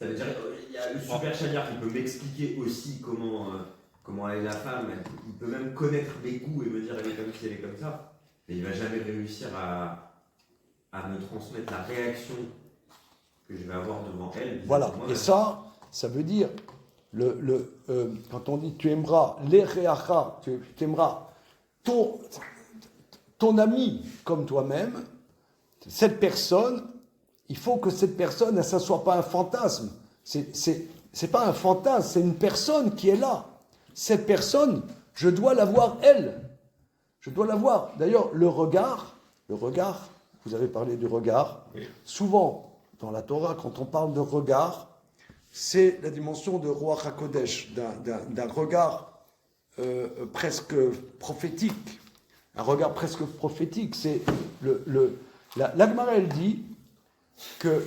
veut dire qu'il y a le super chaliard qui peut m'expliquer aussi comment elle est la femme. Il peut même connaître mes goûts et me dire elle est comme ci, elle est comme ça. Mais il ne va jamais réussir à me transmettre la réaction que je vais avoir devant elle. Voilà. Et ça veut dire, quand on dit tu aimeras l'ereacha, tu aimeras ton ami comme toi-même, cette personne, il faut que cette personne, ça ne soit pas un fantasme. C'est pas un fantasme, c'est une personne qui est là. Cette personne, je dois la voir elle. Je dois la voir. D'ailleurs, le regard, vous avez parlé du regard. Oui. Souvent, dans la Torah, quand on parle de regard, c'est la dimension de Ruach HaKodesh, d'un regard presque prophétique. Un regard presque prophétique. C'est la Gemara, elle dit que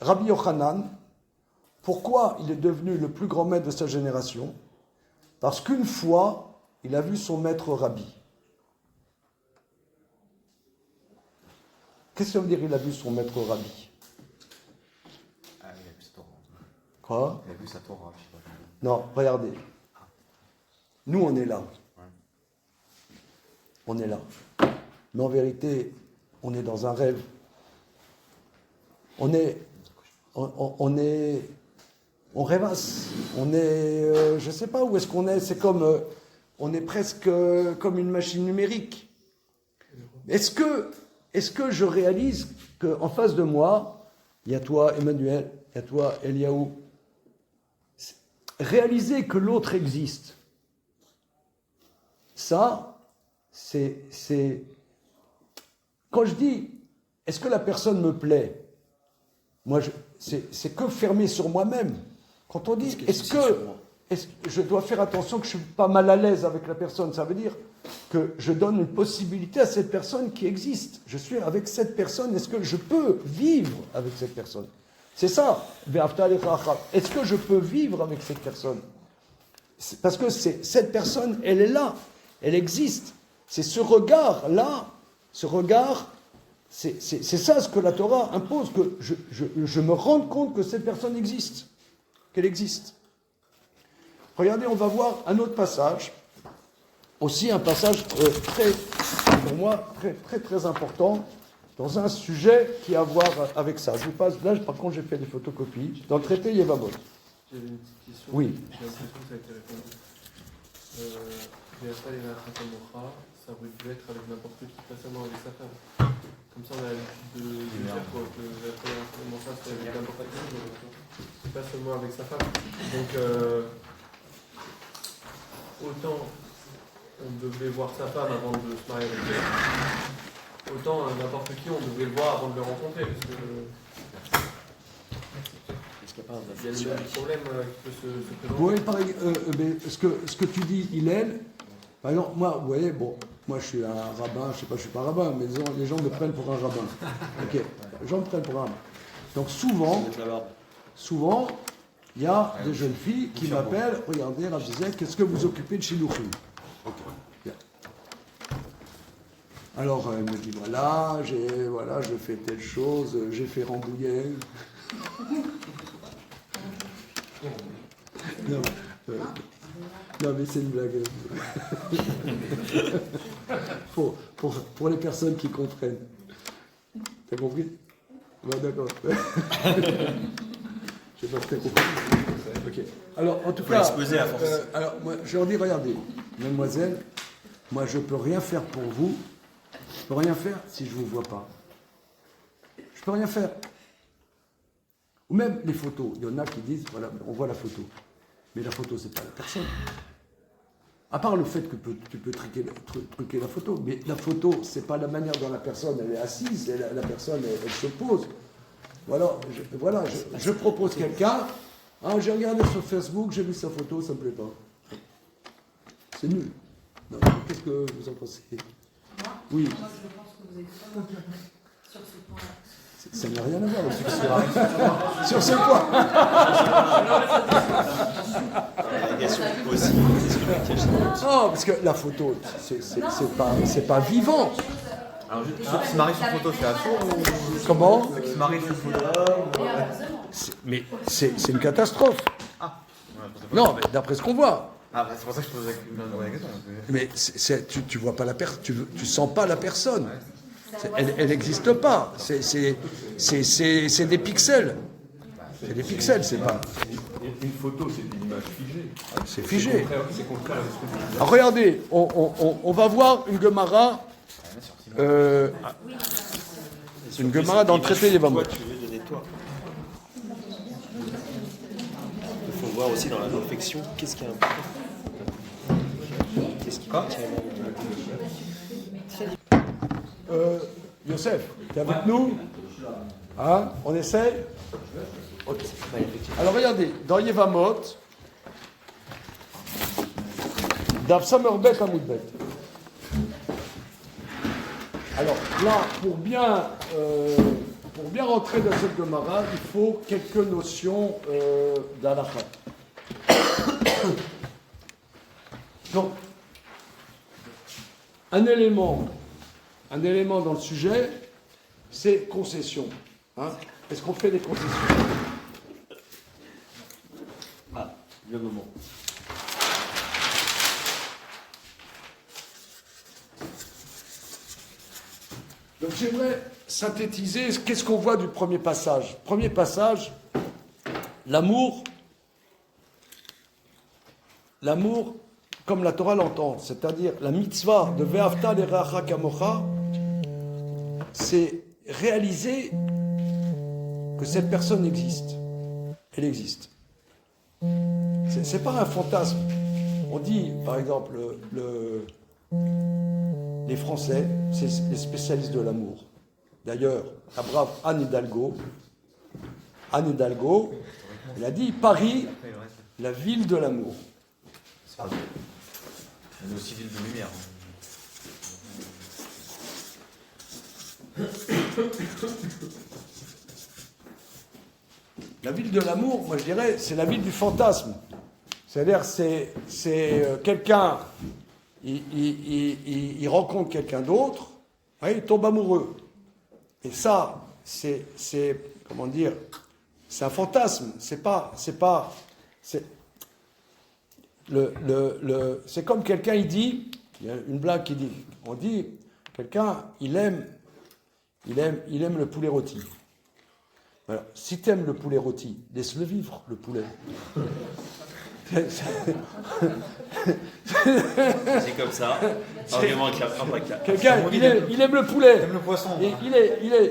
Rabbi Yochanan, Pourquoi il est devenu le plus grand maître de sa génération? Parce qu'une fois, il a vu son maître rabbi. Qu'est-ce que ça veut dire, il a vu son maître rabbi? Ah, il a vu sa Torah. Quoi? Il a vu sa Torah, je sais pas. Non, regardez. Nous, on est là. On est là. Mais en vérité, on est dans un rêve. On rêvasse. On est, je ne sais pas où est-ce qu'on est. C'est comme, on est presque comme une machine numérique. Est-ce que je réalise qu'en face de moi, il y a toi, Emmanuel, il y a toi, Eliaou. Réaliser que l'autre existe, ça, c'est... Quand je dis, est-ce que la personne me plaît? Moi, c'est que fermé sur moi-même. Quand on dit, est-ce que je dois faire attention que je ne suis pas mal à l'aise avec la personne, ça veut dire que je donne une possibilité à cette personne qui existe. Je suis avec cette personne, est-ce que je peux vivre avec cette personne? C'est ça. Est-ce que je peux vivre avec cette personne? Parce que cette personne, elle est là, elle existe. C'est ce regard-là, ce regard, c'est ça ce que la Torah impose, que je me rende compte que cette personne existe, qu'elle existe. Regardez, on va voir un autre passage, aussi un passage pour moi, très important, dans un sujet qui a à voir avec ça. Je vous passe, là, par contre, j'ai fait des photocopies, dans le traité Yevamot. J'avais une petite question. Oui. J'ai l'impression que ça a été répondu. Ça aurait dû être avec n'importe qui, pas seulement avec sa femme. Comme ça, on a l'habitude de dire que la première ça, c'est avec n'importe qui, pas seulement avec sa femme. Donc, autant on devait voir sa femme avant de se marier avec elle, autant n'importe qui, on devait le voir avant de le rencontrer. Parce que il y a le même problème qui peut se présenter. Oui, pareil, ce que tu dis, Hillel, par exemple, moi, vous voyez, bon, moi je suis un rabbin, je sais pas, je suis pas rabbin, mais les gens me prennent pour un rabbin. Ok, les gens me prennent pour un rabbin. Donc souvent, il y a des jeunes filles qui m'appellent, regardez, Rav Zizek, qu'est-ce que vous occupez de Shiluchim? Ok, bien. Alors, elle me dit, voilà, je fais telle chose, j'ai fait Rambouillet. Non, mais c'est une blague. pour les personnes qui comprennent. T'as compris? Ouais, d'accord. Je sais pas si t'as compris. Ok. Alors, en tout cas, alors, moi, je leur dis, regardez, mademoiselle, moi, je peux rien faire pour vous. Je peux rien faire si je vous vois pas. Je peux rien faire. Ou même les photos. Il y en a qui disent, voilà, on voit la photo. Mais la photo, c'est pas la personne. À part le fait que tu peux truquer la photo. Mais la photo, c'est pas la manière dont la personne elle est assise. La personne, elle se pose. Je propose quelqu'un. Ah, j'ai regardé sur Facebook, j'ai vu sa photo, ça me plaît pas. C'est nul. Non, qu'est-ce que vous en pensez? Oui. Moi, je pense que vous êtes sur ce point-là. Ça n'a rien à voir sur ce point. Non, parce que la photo, c'est pas vivant. Alors, ceux qui se marient sur photo, c'est assaut ou... Comment? Ceux qui se marient sur photo... Mais c'est une catastrophe. Ah. Non, mais d'après ce qu'on voit. Ah, c'est pour ça que je pose la question. Mais tu vois pas la personne, tu sens pas la personne. Elle n'existe pas. C'est des pixels. C'est des pixels, c'est pas. Une photo, c'est une image figée. C'est figé. C'est contraire à ce que tu dis. Alors regardez, on va voir une Gemara. Une Gemara dans le traité Yevamot. Tu veux donner toi. Il faut voir aussi dans la réflexion qu'est-ce qui est important. Qu'est-ce qui tient Youssef, tu es avec nous? Hein? On essaie? Okay. Alors regardez, dans Yevamot, Dav Samerbet Amoudbet. Alors là, pour bien pour bien rentrer dans cette Gemara, il faut quelques notions d'halakha. Donc, un élément dans le sujet, c'est concession. Hein. Est-ce qu'on fait des concessions? Ah, le moment. Donc j'aimerais synthétiser qu'est-ce qu'on voit du premier passage. Premier passage, l'amour comme la Torah l'entend, c'est-à-dire la mitzvah de Ve'afta l'eracha kamocha, c'est réaliser que cette personne existe. Elle existe. C'est pas un fantasme. On dit, par exemple, les Français, c'est les spécialistes de l'amour. D'ailleurs, la brave Anne Hidalgo, elle a dit Paris, la ville de l'amour. C'est pas vrai. Elle est aussi ville de lumière. La ville de l'amour, moi je dirais, c'est la ville du fantasme. C'est-à-dire, c'est quelqu'un, il rencontre quelqu'un d'autre, il tombe amoureux. Et ça, c'est comment dire, c'est un fantasme. C'est comme quelqu'un, il dit, il y a une blague qui dit, on dit, quelqu'un, il aime le poulet rôti. Alors, si tu aimes le poulet rôti, laisse-le vivre, le poulet. C'est comme ça. Argument Quelqu'un, il aime le poulet. Il aime le poisson.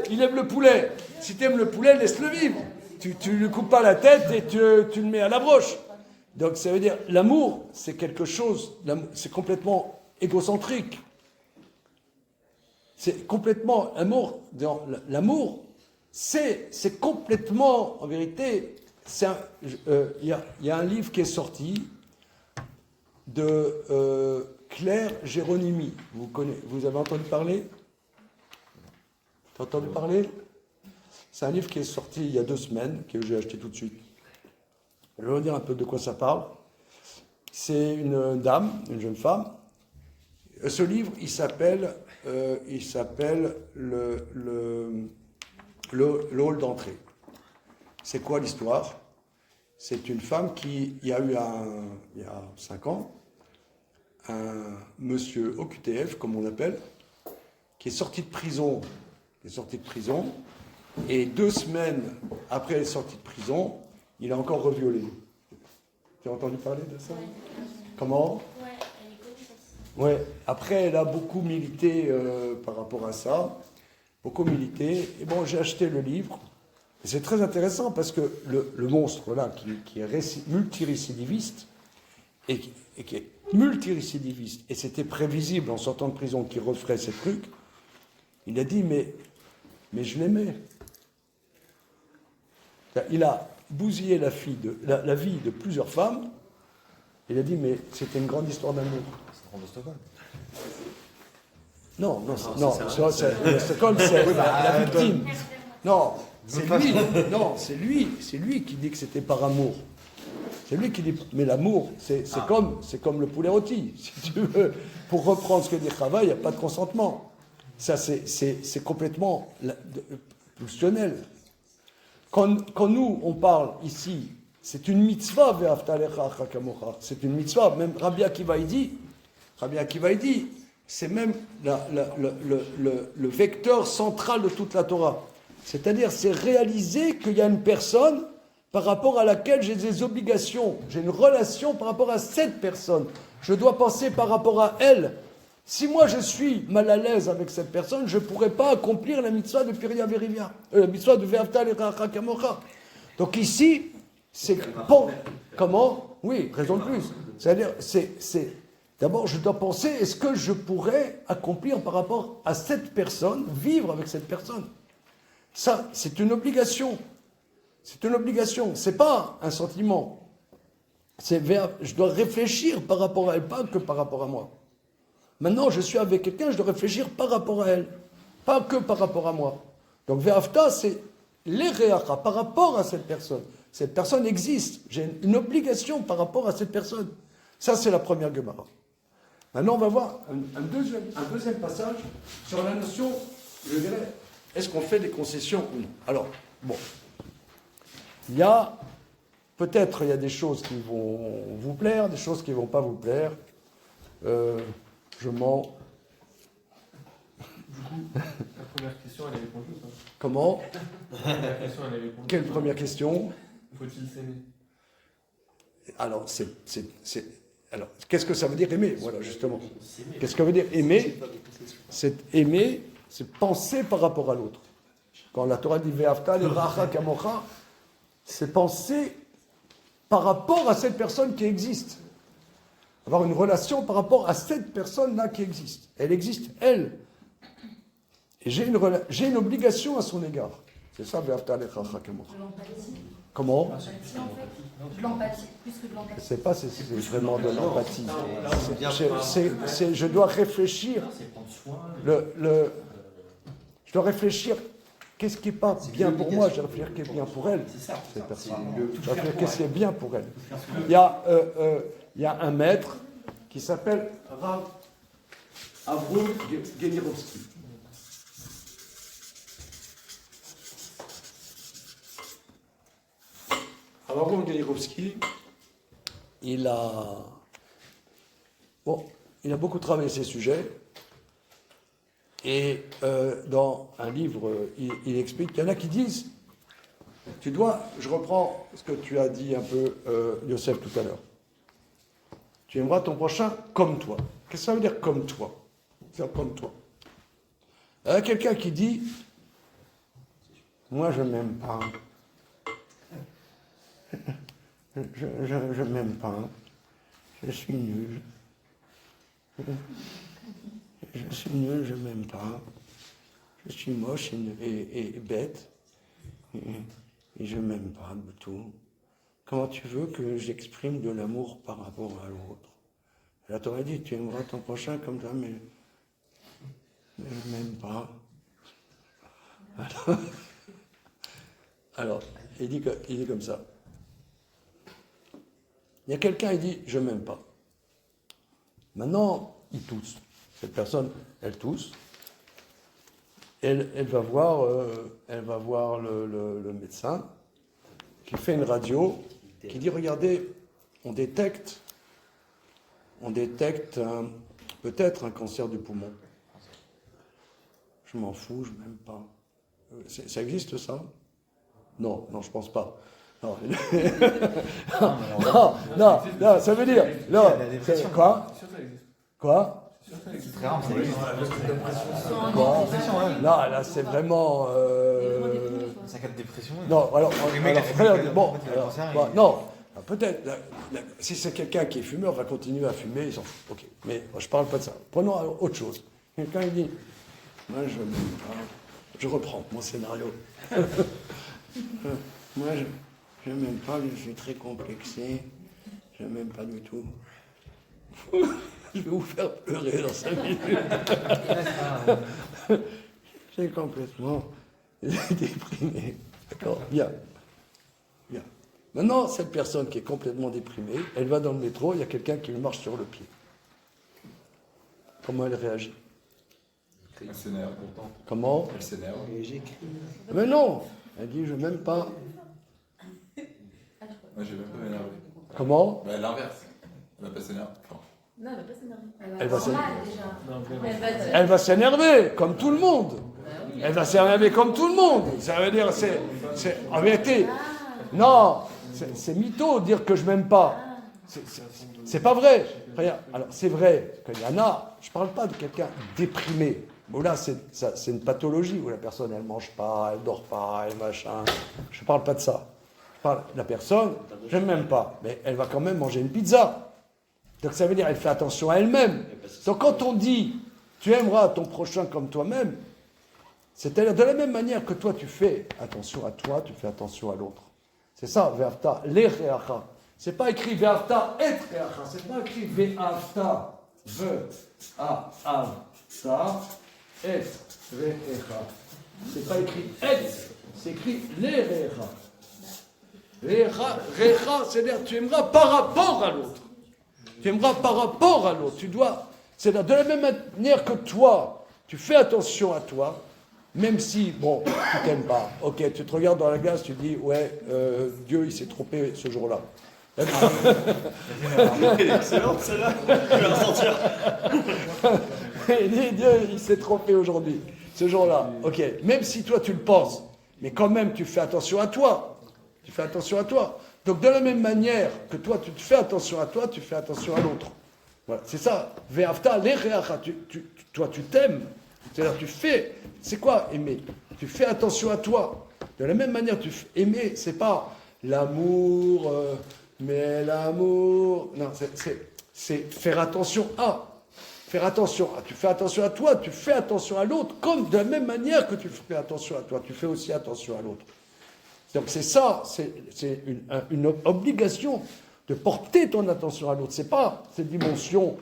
Il aime le poulet. Si tu aimes le poulet, laisse-le vivre. Tu lui coupes pas la tête et tu le mets à la broche. Donc ça veut dire, l'amour, c'est quelque chose, c'est complètement égocentrique. C'est complètement, l'amour, c'est complètement, en vérité, il y a un livre qui est sorti de Claire Géronimi. Vous avez entendu parler? T'as entendu parler? C'est un livre qui est sorti il y a 2 semaines, que j'ai acheté tout de suite. Je vais vous dire un peu de quoi ça parle. C'est une dame, une jeune femme. Ce livre, il s'appelle le hall d'entrée. C'est quoi l'histoire? C'est une femme qui, il y a 5 ans, un monsieur OQTF, comme on l'appelle, qui est sorti de prison, et 2 semaines après la sortie de prison, il a encore reviolé. Tu as entendu parler de ça? Comment? Ouais, elle est connue aussi. Ouais, après elle a beaucoup milité par rapport à ça, et bon, j'ai acheté le livre. Et c'est très intéressant parce que le monstre là, qui est multirécidiviste, et qui est multirécidiviste, et c'était prévisible en sortant de prison qu'il referait ces trucs, il a dit mais je l'aimais. Il a bousillé la vie de plusieurs femmes. Il a dit mais c'était une grande histoire d'amour. C'est de Stockholm. Non, Stockholm, c'est la victime. Non, c'est lui qui dit que c'était par amour. C'est lui qui dit, mais l'amour, c'est comme le poulet rôti. Si tu veux, pour reprendre ce que dit Chava, il n'y a pas de consentement. Ça, c'est complètement pulsionnel. Quand nous, on parle ici, c'est une mitzvah, ve'afta lecha kamocha. C'est une mitzvah. Même Rabbi Akiva, il dit, c'est même le vecteur central de toute la Torah. C'est-à-dire, c'est réaliser qu'il y a une personne par rapport à laquelle j'ai des obligations. J'ai une relation par rapport à cette personne. Je dois penser par rapport à elle. Si moi je suis mal à l'aise avec cette personne, je ne pourrais pas accomplir la mitzvah de Piria Verivia, la mitzvah de Ve'afta lecha kamocha. Donc ici, c'est... Comment? Oui, raison de plus. C'est-à-dire, d'abord, je dois penser, est-ce que je pourrais accomplir par rapport à cette personne, vivre avec cette personne? Ça, c'est une obligation. C'est une obligation. C'est pas un sentiment. Je dois réfléchir par rapport à elle, pas que par rapport à moi. Maintenant, je suis avec quelqu'un, je dois réfléchir par rapport à elle, pas que par rapport à moi. Donc ve'afta, c'est les reacha, par rapport à cette personne. Cette personne existe. J'ai une obligation par rapport à cette personne. Ça, c'est la première Gemara. Maintenant, on va voir un deuxième passage sur la notion, je dirais, est-ce qu'on fait des concessions ou non? Alors, bon, il y a des choses qui vont vous plaire, des choses qui ne vont pas vous plaire. Je m'en... La première question, elle est répondue. Comment? La première question, elle est répondue. Quelle première question? Faut-il s'aimer? Alors, alors, qu'est-ce que ça veut dire aimer? Voilà, justement. Qu'est-ce que veut dire aimer? C'est aimer, c'est penser par rapport à l'autre. Quand la Torah dit Ve'afta l'iracha kamocha, c'est penser par rapport à cette personne qui existe. Avoir une relation par rapport à cette personne-là qui existe. Elle existe, elle. Et j'ai une obligation à son égard. C'est ça, Ve'afta l'iracha kamocha. Comment? De l'empathie, plus que de l'empathie. Je ne sais pas si c'est vraiment de l'empathie. Je dois réfléchir. Je dois réfléchir. Qu'est-ce qui n'est pas bien pour moi? Je dois réfléchir qu'est-ce qui est bien pour elle. Cette personne. Je dois réfléchir qu'est-ce qui est bien pour elle. Il y a un maître qui s'appelle Rav Avrou Genirovski. Avrou Genirovski, il a beaucoup travaillé ces sujets. Et dans un livre, il explique qu'il y en a qui disent, je reprends ce que tu as dit un peu, Yosef, tout à l'heure. Tu aimeras ton prochain comme toi. Qu'est-ce que ça veut dire comme toi? C'est comme toi. Il y a quelqu'un qui dit, moi je ne m'aime pas. Je ne m'aime pas. Je suis nul. Je suis nul, je ne m'aime pas. Je suis moche et bête. Et je ne m'aime pas du tout. Comment tu veux que j'exprime de l'amour par rapport à l'autre? La Torah dit, tu aimeras ton prochain comme ça, mais je ne m'aime pas. Alors, il dit comme ça. Il y a quelqu'un, il dit, je ne m'aime pas. Maintenant, il tousse. Cette personne, elle tousse. Elle va voir le médecin qui fait une radio, qui dit, regardez, on détecte peut-être un cancer du poumon. Je m'en fous, je ne m'aime pas. Ça existe, ça? Non, je pense pas. Non, non, ça veut dire... Non, quoi? Quoi? Quoi? Non, là, c'est vraiment... C'est un cas de dépression. Non, alors non, peut-être, si c'est quelqu'un qui est fumeur, va continuer à fumer, ils s'en foutent. Ok, mais moi, je parle pas de ça. Prenons autre chose. Quelqu'un, il dit, moi, je reprends mon scénario. Moi, je m'aime pas, je suis très complexé, je m'aime pas du tout. Je vais vous faire pleurer dans 5 minutes. J'ai complètement déprimé. D'accord, bien. Maintenant, cette personne qui est complètement déprimée, elle va dans le métro, il y a quelqu'un qui lui marche sur le pied. Comment elle réagit? Elle s'énerve pourtant. Comment? Elle s'énerve. Mais non, elle dit je m'aime pas. Moi, j'ai même pas m'énerver. Comment? Bah, l'inverse. Elle va pas s'énerver. Non, elle va pas s'énerver. Elle va s'énerver. Elle va s'énerver, comme tout le monde. Elle va s'énerver comme tout le monde. Ça veut dire, c'est en vérité, non, c'est mytho de dire que je m'aime pas. C'est pas vrai. Alors, c'est vrai qu'il y en a, je parle pas de quelqu'un déprimé. Bon, là, c'est une pathologie où la personne, elle mange pas, elle dort pas, elle machin. Je parle pas de ça. Je parle de la personne, je ne m'aime pas, mais elle va quand même manger une pizza. Donc ça veut dire qu'elle fait attention à elle-même. Donc quand on dit tu aimeras ton prochain comme toi-même, c'est-à-dire de la même manière que toi tu fais attention à toi, tu fais attention à l'autre. C'est ça, ve'afta l'ereacha. C'est pas écrit ve'afta et reacha, c'est pas écrit ve'afta, ve'afta et reacha. C'est pas écrit et, c'est écrit l'erera. Recha, c'est-à-dire tu aimeras par rapport à l'autre. Tu aimeras par rapport à l'autre. Tu dois, c'est-à-dire de la même manière que toi, tu fais attention à toi, même si, bon, tu t'aimes pas. Ok, tu te regardes dans la glace, tu dis, ouais, Dieu, il s'est trompé ce jour-là. Excellent, celle-là. Je vais ressentir. Il dit, Dieu, il s'est trompé aujourd'hui, ce jour-là. Ok, même si toi, tu le penses, mais quand même, tu fais attention à toi. Tu fais attention à toi. Donc, de la même manière que toi, tu te fais attention à toi, tu fais attention à l'autre. Voilà, c'est ça. Ve'avta le'reacha. Toi, tu t'aimes. C'est-à-dire, tu fais. C'est quoi aimer? Tu fais attention à toi. De la même manière, aimer, c'est pas l'amour, mais l'amour. Non, c'est faire attention à. Faire attention à. Tu fais attention à toi, tu fais attention à l'autre, comme de la même manière que tu fais attention à toi, tu fais aussi attention à l'autre. Donc c'est ça, c'est une obligation de porter ton attention à l'autre. C'est pas cette dimension,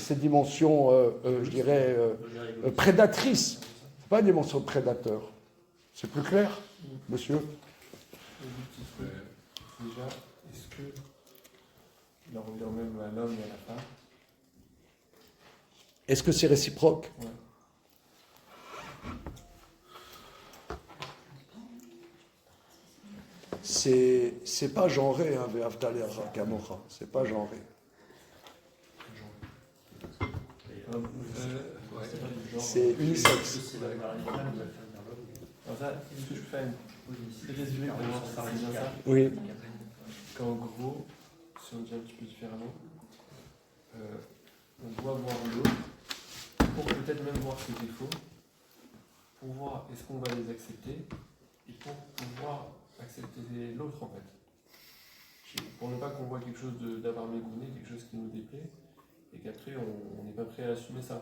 je dirais, prédatrice. C'est pas une dimension de prédateur. C'est plus clair, monsieur? Déjà, est-ce que il en revient même à l'homme et à la femme? Est-ce que c'est réciproque? Ouais. C'est pas genré, hein, Ve'avta le'reacha kamocha. C'est pas genré. C'est unisexe. Alors ça, est-ce que je fais un résumé pour voir si ça revient ça? Oui. Qu'en gros, si on dit un petit peu différemment, on doit voir l'autre pour peut-être même voir ses défauts, pour voir est-ce qu'on va les accepter et pour pouvoir accepter l'autre en fait. Pour ne pas qu'on voit quelque chose d'avoir mégoûté, quelque chose qui nous déplaît et qu'après on n'est pas prêt à assumer ça.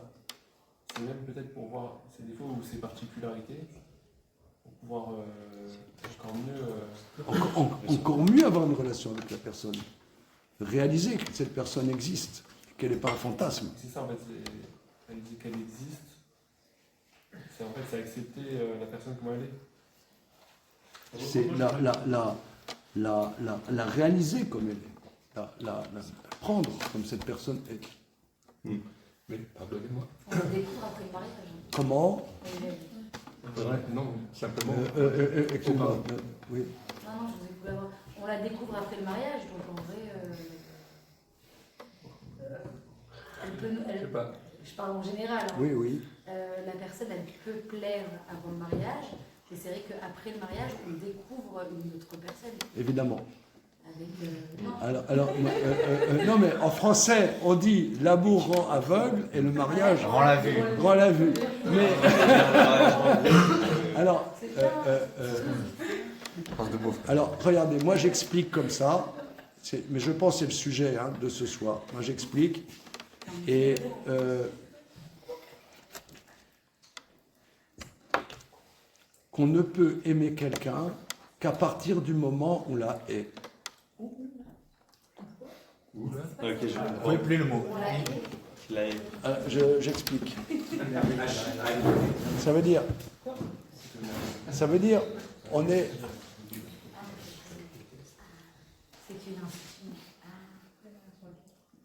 C'est même peut-être pour voir ses défauts ou ses particularités, pour pouvoir encore mieux avoir une relation avec la personne. Réaliser que cette personne existe, qu'elle n'est pas un fantasme. C'est ça en fait, réaliser qu'elle existe, c'est en fait c'est accepter la personne comme elle est. C'est la réaliser comme elle est, la prendre comme cette personne est. Mais pardonnez-moi. On la découvre après le mariage. Comment? Non, simplement. Excuse-moi. Oui. Non, je vous ai coupé la voix. On la découvre après le mariage, donc en vrai, elle peut nous. Je sais pas. Je parle en général. Hein. Oui, oui. La personne, elle peut plaire avant le mariage, et c'est vrai qu'après le mariage, on découvre une autre personne. Évidemment. Avec, non, mais en français, on dit l'amour rend aveugle et le mariage rend la vue. Rend la vue. Mais alors, regardez, moi j'explique comme ça, mais je pense que c'est le sujet de ce soir. Moi j'explique et qu'on ne peut aimer quelqu'un qu'à partir du moment où la hait. Ok, je ne trouvais plus le mot. J'explique. Ça veut dire, on est.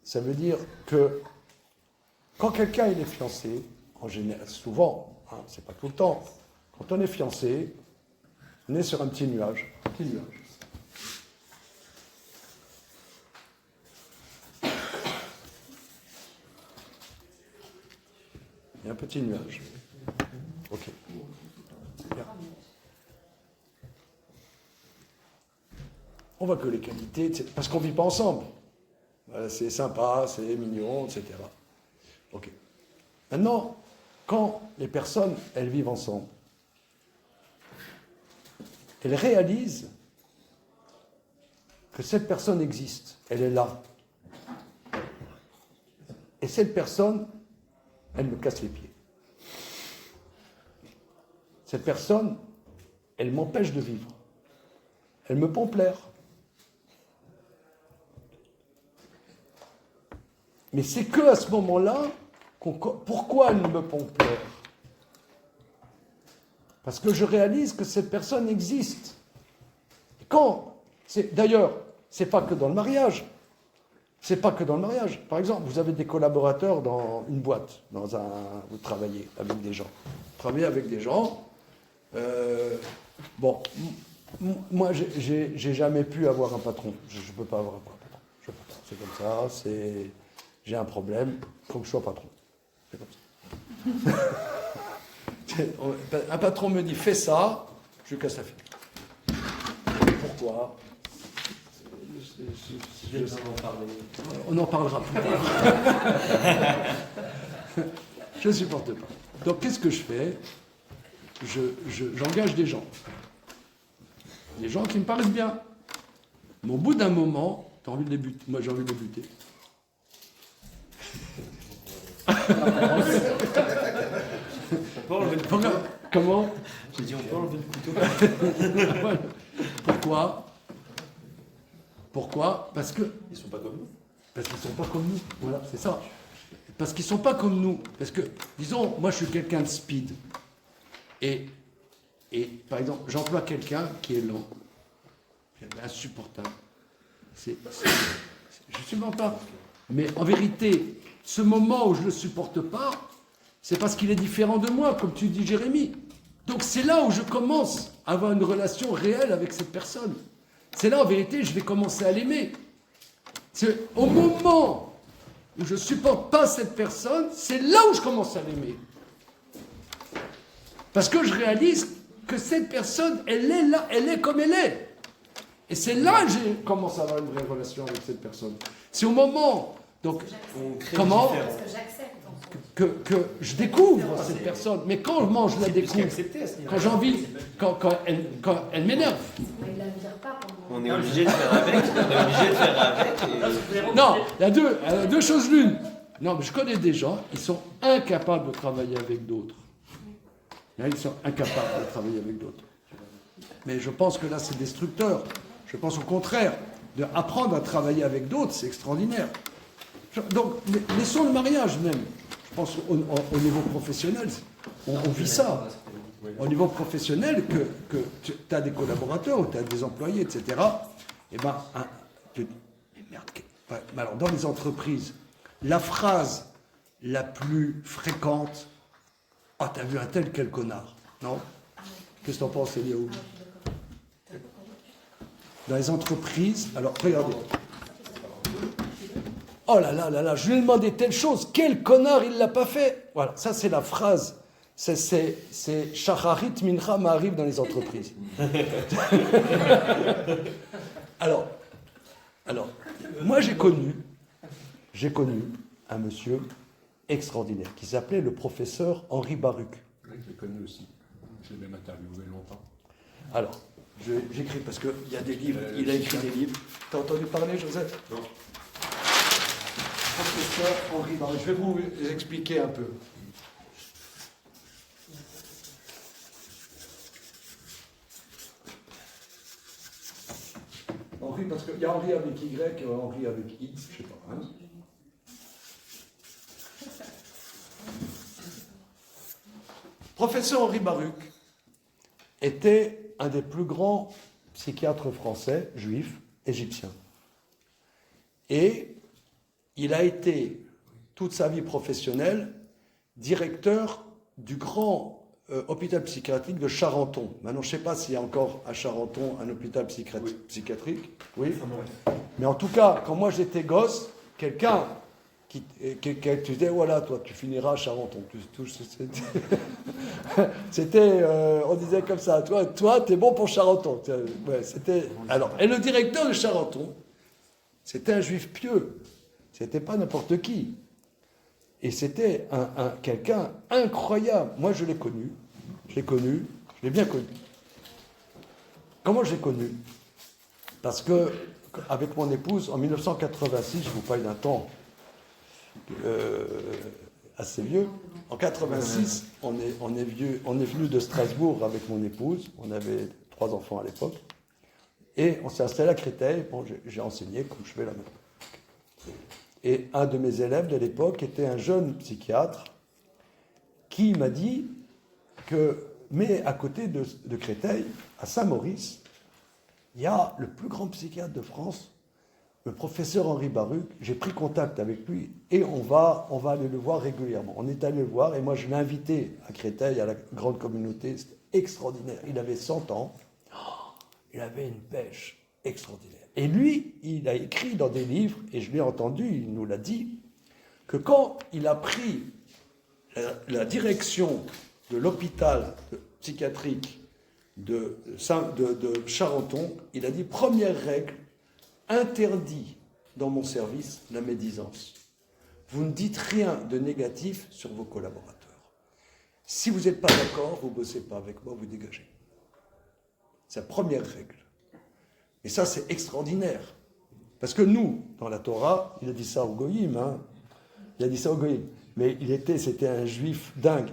Ça veut dire que quand quelqu'un il est fiancé, en général, souvent, c'est pas tout le temps, quand on est fiancé, on est sur un petit nuage. Il y a un petit nuage. Ok. Bien. On voit que les qualités, parce qu'on ne vit pas ensemble. C'est sympa, c'est mignon, etc. Ok. Maintenant, quand les personnes, elles vivent ensemble, elles réalisent que cette personne existe, elle est là. Et cette personne, elle me casse les pieds. Cette personne, elle m'empêche de vivre. Elle me pend plaire. Mais c'est que à ce moment-là, pourquoi elle me pend plaire? Parce que je réalise que cette personne existe. D'ailleurs, c'est pas que dans le mariage. C'est pas que dans le mariage. Par exemple, vous avez des collaborateurs dans une boîte, vous travaillez avec des gens. Vous travaillez avec des gens. Moi, j'ai jamais pu avoir un patron. Je ne peux pas avoir un patron. Je peux pas. C'est comme ça. J'ai un problème. Il faut que je sois patron. C'est comme ça. Un patron me dit fais ça, je lui casse la figure. Pourquoi? On en parlera plus tard. Je ne supporte pas. Donc qu'est-ce que je fais? J'engage des gens. Des gens qui me paraissent bien. Mais au bout d'un moment, tu as envie de les buter. Moi, j'ai envie de les buter. Comment? J'ai dit on peut enlever le couteau. Pourquoi? Parce que... Ils sont pas comme nous. Parce qu'ils sont pas comme nous. Voilà, c'est ça. Parce qu'ils sont pas comme nous. Parce que, disons, moi je suis quelqu'un de speed. Et par exemple, j'emploie quelqu'un qui est lent. Insupportable. Je ne supporte pas. Mais en vérité, ce moment où je ne le supporte pas, c'est parce qu'il est différent de moi, comme tu dis, Jérémie. Donc c'est là où je commence à avoir une relation réelle avec cette personne. C'est là, en vérité, je vais commencer à l'aimer. C'est au moment où je ne supporte pas cette personne, c'est là où je commence à l'aimer. Parce que je réalise que cette personne, elle est là, elle est comme elle est. Et c'est là que je commence à avoir une vraie relation avec cette personne. C'est au moment, donc, comment Parce que j'accepte. que je découvre cette personne. Mais quand je la découvre, quand j'ai envie, quand elle m'énerve. Mais il la vire pas pendant... On est obligé de faire avec. Non, il y a deux choses l'une. Non, mais je connais des gens, ils sont incapables de travailler avec d'autres. Ils sont incapables de travailler avec d'autres. Mais je pense que là, c'est destructeur. Je pense au contraire, apprendre à travailler avec d'autres, c'est extraordinaire. Donc, laissons le mariage même. Je pense au niveau professionnel, on vit ça. Au niveau professionnel, que tu as des collaborateurs ou tu as des employés, etc. Eh bien, mais merde. Alors, dans les entreprises, la phrase la plus fréquente, « Ah, t'as vu un tel, quel connard !» Non? Qu'est-ce que t'en penses, Eliaou? Dans les entreprises, alors regardez. Oh là là là là, je lui ai demandé telle chose, quel connard il l'a pas fait. Voilà, ça c'est la phrase. C'est Shacharit Mincha m'arrive dans les entreprises. alors, moi j'ai connu un monsieur extraordinaire qui s'appelait le professeur Henri Baruch. Oui, je l'ai connu aussi. Je l'ai même interviewé longtemps. Alors, j'écris parce qu'il y a des livres, il a écrit des livres. T'as entendu parler, Joseph? Non. Professeur Henri Baruch. Je vais vous expliquer un peu. Henri, parce qu'il y a Henri avec Y et Henri avec I, je sais pas. Hein. Professeur Henri Baruch était un des plus grands psychiatres français, juifs, égyptiens. Et il a été, toute sa vie professionnelle, directeur du grand hôpital psychiatrique de Charenton. Maintenant, je ne sais pas s'il y a encore à Charenton un hôpital psychiatrique. Oui. Mais en tout cas, quand moi j'étais gosse, quelqu'un qui tu disais, voilà, toi, tu finiras à Charenton. C'était, on disait comme ça, toi, t'es bon pour Charenton. Ouais, c'était. Alors, et le directeur de Charenton, c'était un juif pieux. C'était pas n'importe qui. Et c'était quelqu'un incroyable. Moi, je l'ai connu. Je l'ai bien connu. Comment je l'ai connu? Parce que, avec mon épouse, en 1986, je vous parle d'un temps assez vieux. En 86, on est venu de Strasbourg avec mon épouse. On avait 3 enfants à l'époque. Et on s'est installé à Créteil. Bon, j'ai enseigné comme je fais là maintenant. Et un de mes élèves de l'époque était un jeune psychiatre qui m'a dit que mais à côté de Créteil, à Saint-Maurice, il y a le plus grand psychiatre de France, le professeur Henri Baruch. J'ai pris contact avec lui et on va aller le voir régulièrement. On est allé le voir et moi je l'ai invité à Créteil, à la grande communauté. C'était extraordinaire. Il avait 100 ans. Il avait une pêche extraordinaire. Et lui, il a écrit dans des livres, et je l'ai entendu, il nous l'a dit, que quand il a pris la direction de l'hôpital psychiatrique de Charenton, il a dit, première règle, interdit dans mon service la médisance. Vous ne dites rien de négatif sur vos collaborateurs. Si vous n'êtes pas d'accord, vous ne bossez pas avec moi, vous dégagez. C'est la première règle. Et ça, c'est extraordinaire. Parce que nous, dans la Torah, il a dit ça au Goïm, hein. Il a dit ça au Goïm. Mais c'était un juif dingue.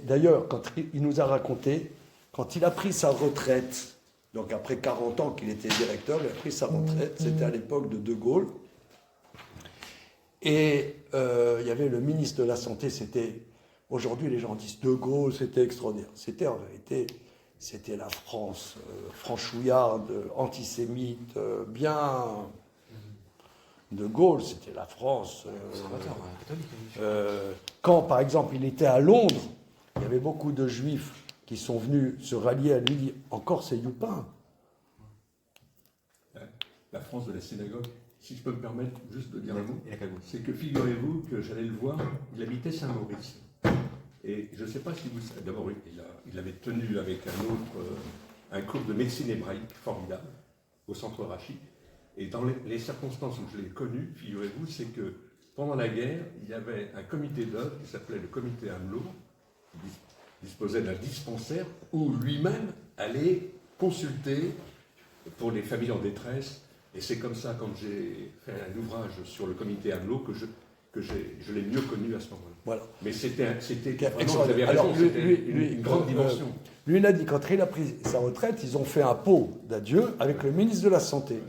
D'ailleurs, quand il nous a raconté, quand il a pris sa retraite, donc après 40 ans qu'il était directeur, il a pris sa retraite, c'était à l'époque de Gaulle. Et il y avait le ministre de la Santé, aujourd'hui les gens disent De Gaulle, c'était extraordinaire. C'était en vérité, c'était la France franchouillarde, antisémite, bien. De Gaulle, c'était la France. Quand, par exemple, il était à Londres, il y avait beaucoup de juifs qui sont venus se rallier à lui, dire encore c'est Youpin. La France de la synagogue, si je peux me permettre juste de dire un mot, c'est que figurez-vous que j'allais le voir, il habitait Saint-Maurice. Et je ne sais pas si vous savez, d'abord il avait tenu avec un autre, un cours de médecine hébraïque formidable au centre Rachid. Et dans les circonstances où je l'ai connu, figurez-vous, c'est que pendant la guerre, il y avait un comité d'œuvre qui s'appelait le comité Amelot, qui disposait d'un dispensaire où lui-même allait consulter pour les familles en détresse. Et c'est comme ça, quand j'ai fait un ouvrage sur le comité Amelot, que je l'ai mieux connu à ce moment-là. Voilà. Mais c'était vraiment, vous avez raison, une grande dimension. Lui, il a dit, quand il a pris sa retraite, ils ont fait un pot d'adieu avec le ministre de la Santé.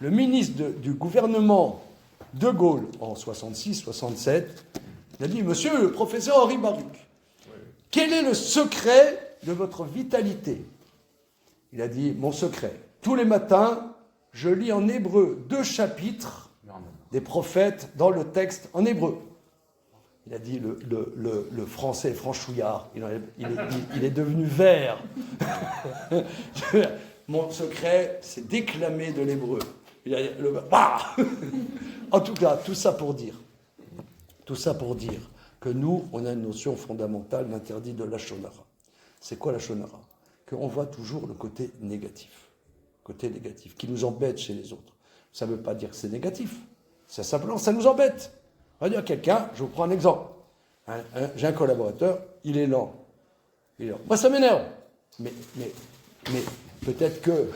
Le ministre du gouvernement de Gaulle, en 66-67, il a dit, monsieur le professeur Henri Baruch, quel est le secret de votre vitalité? Il a dit, mon secret, tous les matins, je lis en hébreu 2 chapitres des prophètes dans le texte en hébreu. Il a dit, le français franchouillard, il est devenu vert. Mon secret, c'est déclamer de l'hébreu. En tout cas, tout ça pour dire que nous, on a une notion fondamentale d'interdit de la shonara. C'est quoi la shonara? Qu'on voit toujours le côté négatif, qui nous embête chez les autres. Ça ne veut pas dire que c'est négatif. C'est simplement, ça nous embête. On va dire à quelqu'un, je vous prends un exemple. J'ai un collaborateur, il est lent. Moi, ça m'énerve. Mais peut-être que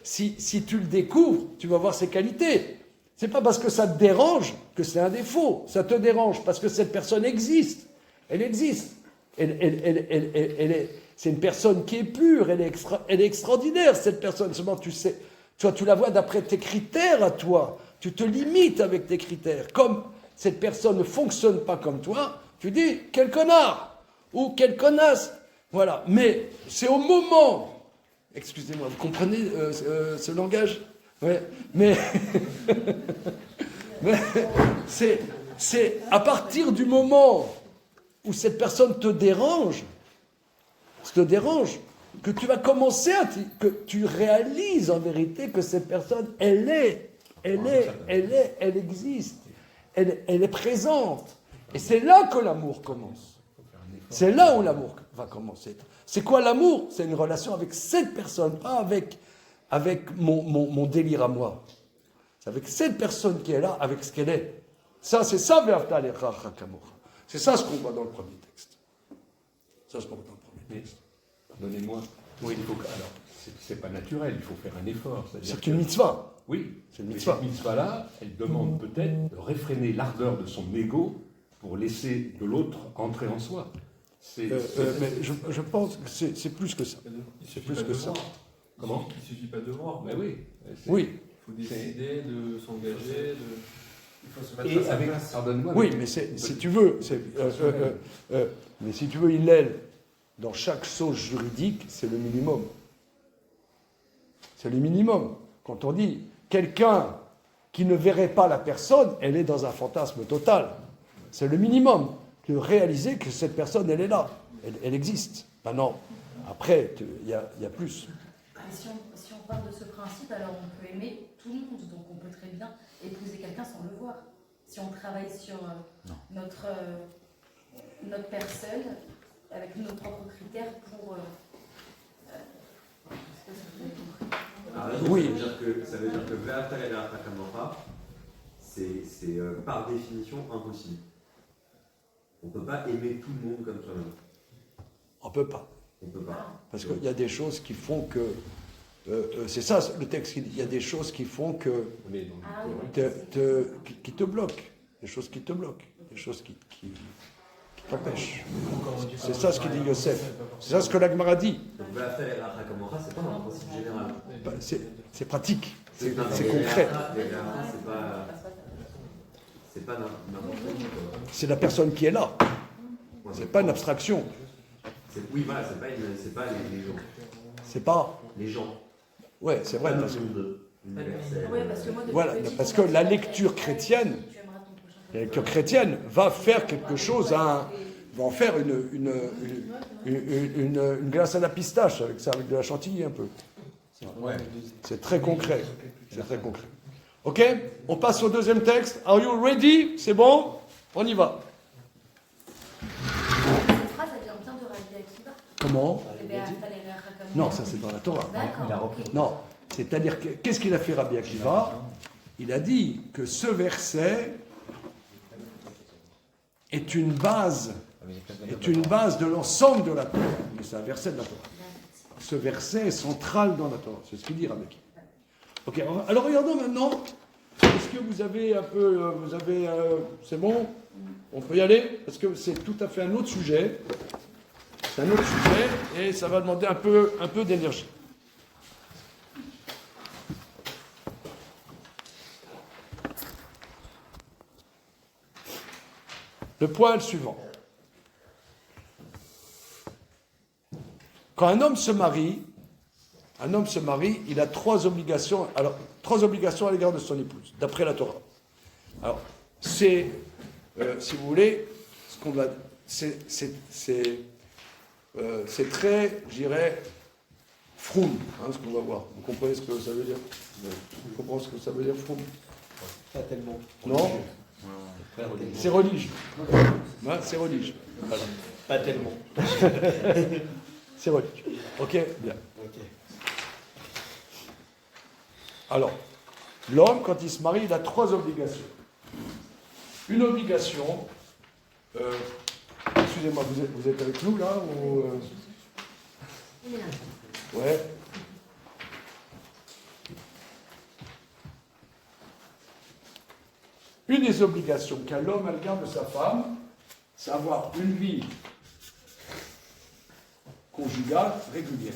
si tu le découvres, tu vas voir ses qualités. C'est pas parce que ça te dérange que c'est un défaut. Ça te dérange parce que cette personne existe. Elle existe. C'est une personne qui est pure. Elle est extraordinaire, cette personne. Seulement, tu sais, tu la vois d'après tes critères à toi. Tu te limites avec tes critères. Comme cette personne ne fonctionne pas comme toi, tu dis « quel connard !» ou « quelle connasse !» Voilà. Mais c'est au moment... Excusez-moi, vous comprenez ce langage? Ouais. Mais c'est à partir du moment où cette personne te dérange, que tu vas commencer que tu réalises en vérité que cette personne, elle existe, elle est présente. Et c'est là que l'amour commence. C'est là où l'amour va commencer. C'est quoi l'amour? C'est une relation avec cette personne, pas avec mon délire à moi. C'est avec cette personne qui est là, avec ce qu'elle est. Ça, c'est ça, c'est ça ce qu'on voit dans le premier texte. Pardonnez-moi. Oui, alors, c'est pas naturel, il faut faire un effort. C'est une mitzvah. Oui, c'est une mitzvah. Cette mitzvah-là, elle demande peut-être de réfréner l'ardeur de son ego pour laisser de l'autre entrer en soi. Mais je pense que c'est plus que ça. C'est plus que ça. Comment? Il ne suffit pas de voir. Mais oui. Oui. Il faut décider de s'engager, il faut se mettre à sa place. Pardonne-moi. Oui, mais si tu veux, mais si tu veux, Hillel, dans chaque sauce juridique, c'est le minimum. C'est le minimum. Quand on dit quelqu'un qui ne verrait pas la personne, elle est dans un fantasme total. C'est le minimum de réaliser que cette personne, elle est là. Elle existe. Maintenant, après, il y a plus. Et si on part de ce principe, alors on peut aimer tout le monde. Donc on peut très bien épouser quelqu'un sans le voir. Si on travaille sur notre personne, avec nos propres critères pour... Oui. Ça veut dire que Ve'atar et Ve'atar Kamocha, c'est par définition impossible. On ne peut pas aimer tout le monde comme soi-même. On ne peut pas. On peut pas. Parce qu'il y a des choses qui font que... c'est ça le texte, il y a des choses qui font que... qui te bloquent. Des choses qui te bloquent. Des choses qui t'empêchent. C'est ça ce qu'il dit Yosef. C'est ça ce que l'Agmara dit. Donc Ve'atar et Ve'atar Kamocha, c'est pas un principe général. C'est pratique. C'est concret. C'est pas n'importe qui. C'est la personne qui est là. C'est pas une abstraction. Oui, voilà, c'est pas les gens. C'est pas... Les gens. Ouais, c'est vrai. Voilà, parce que la lecture chrétienne va faire quelque chose, va en faire une glace à la pistache, avec de la chantilly un peu. C'est très concret. C'est très concret. Ok, on passe au deuxième texte. Are you ready? C'est bon? On y va. Cette phrase, elle vient de Rabbi Akiva. Comment? Non, ça Non, c'est dans la Torah. D'accord. Non, c'est-à-dire qu'est-ce qu'il a fait Rabbi Akiva? Il a dit que ce verset est une base de l'ensemble de la Torah. Mais c'est un verset de la Torah. Ce verset est central dans la Torah. C'est ce qu'il dit Rabbi Akiva. Ok, alors regardons maintenant. Est-ce que vous avez un peu... c'est bon? On peut y aller? Parce que c'est tout à fait un autre sujet. C'est un autre sujet et ça va demander un peu d'énergie. Le point est le suivant. Quand un homme se marie, il a trois obligations à l'égard de son épouse, d'après la Torah. Alors, c'est, si vous voulez, ce qu'on va, c'est très, je dirais, froum, ce qu'on va voir. Vous comprenez ce que ça veut dire? Vous comprenez ce que ça veut dire, froum? Pas tellement. Non? C'est religieux. C'est religieux. Voilà. Pas tellement. C'est religieux. Ok? Bien. Alors, l'homme, quand il se marie, il a trois obligations. Une obligation... excusez-moi, vous êtes avec nous, là ou, Ouais. Une des obligations qu'a l'homme à l'égard de sa femme, c'est avoir une vie conjugale régulière.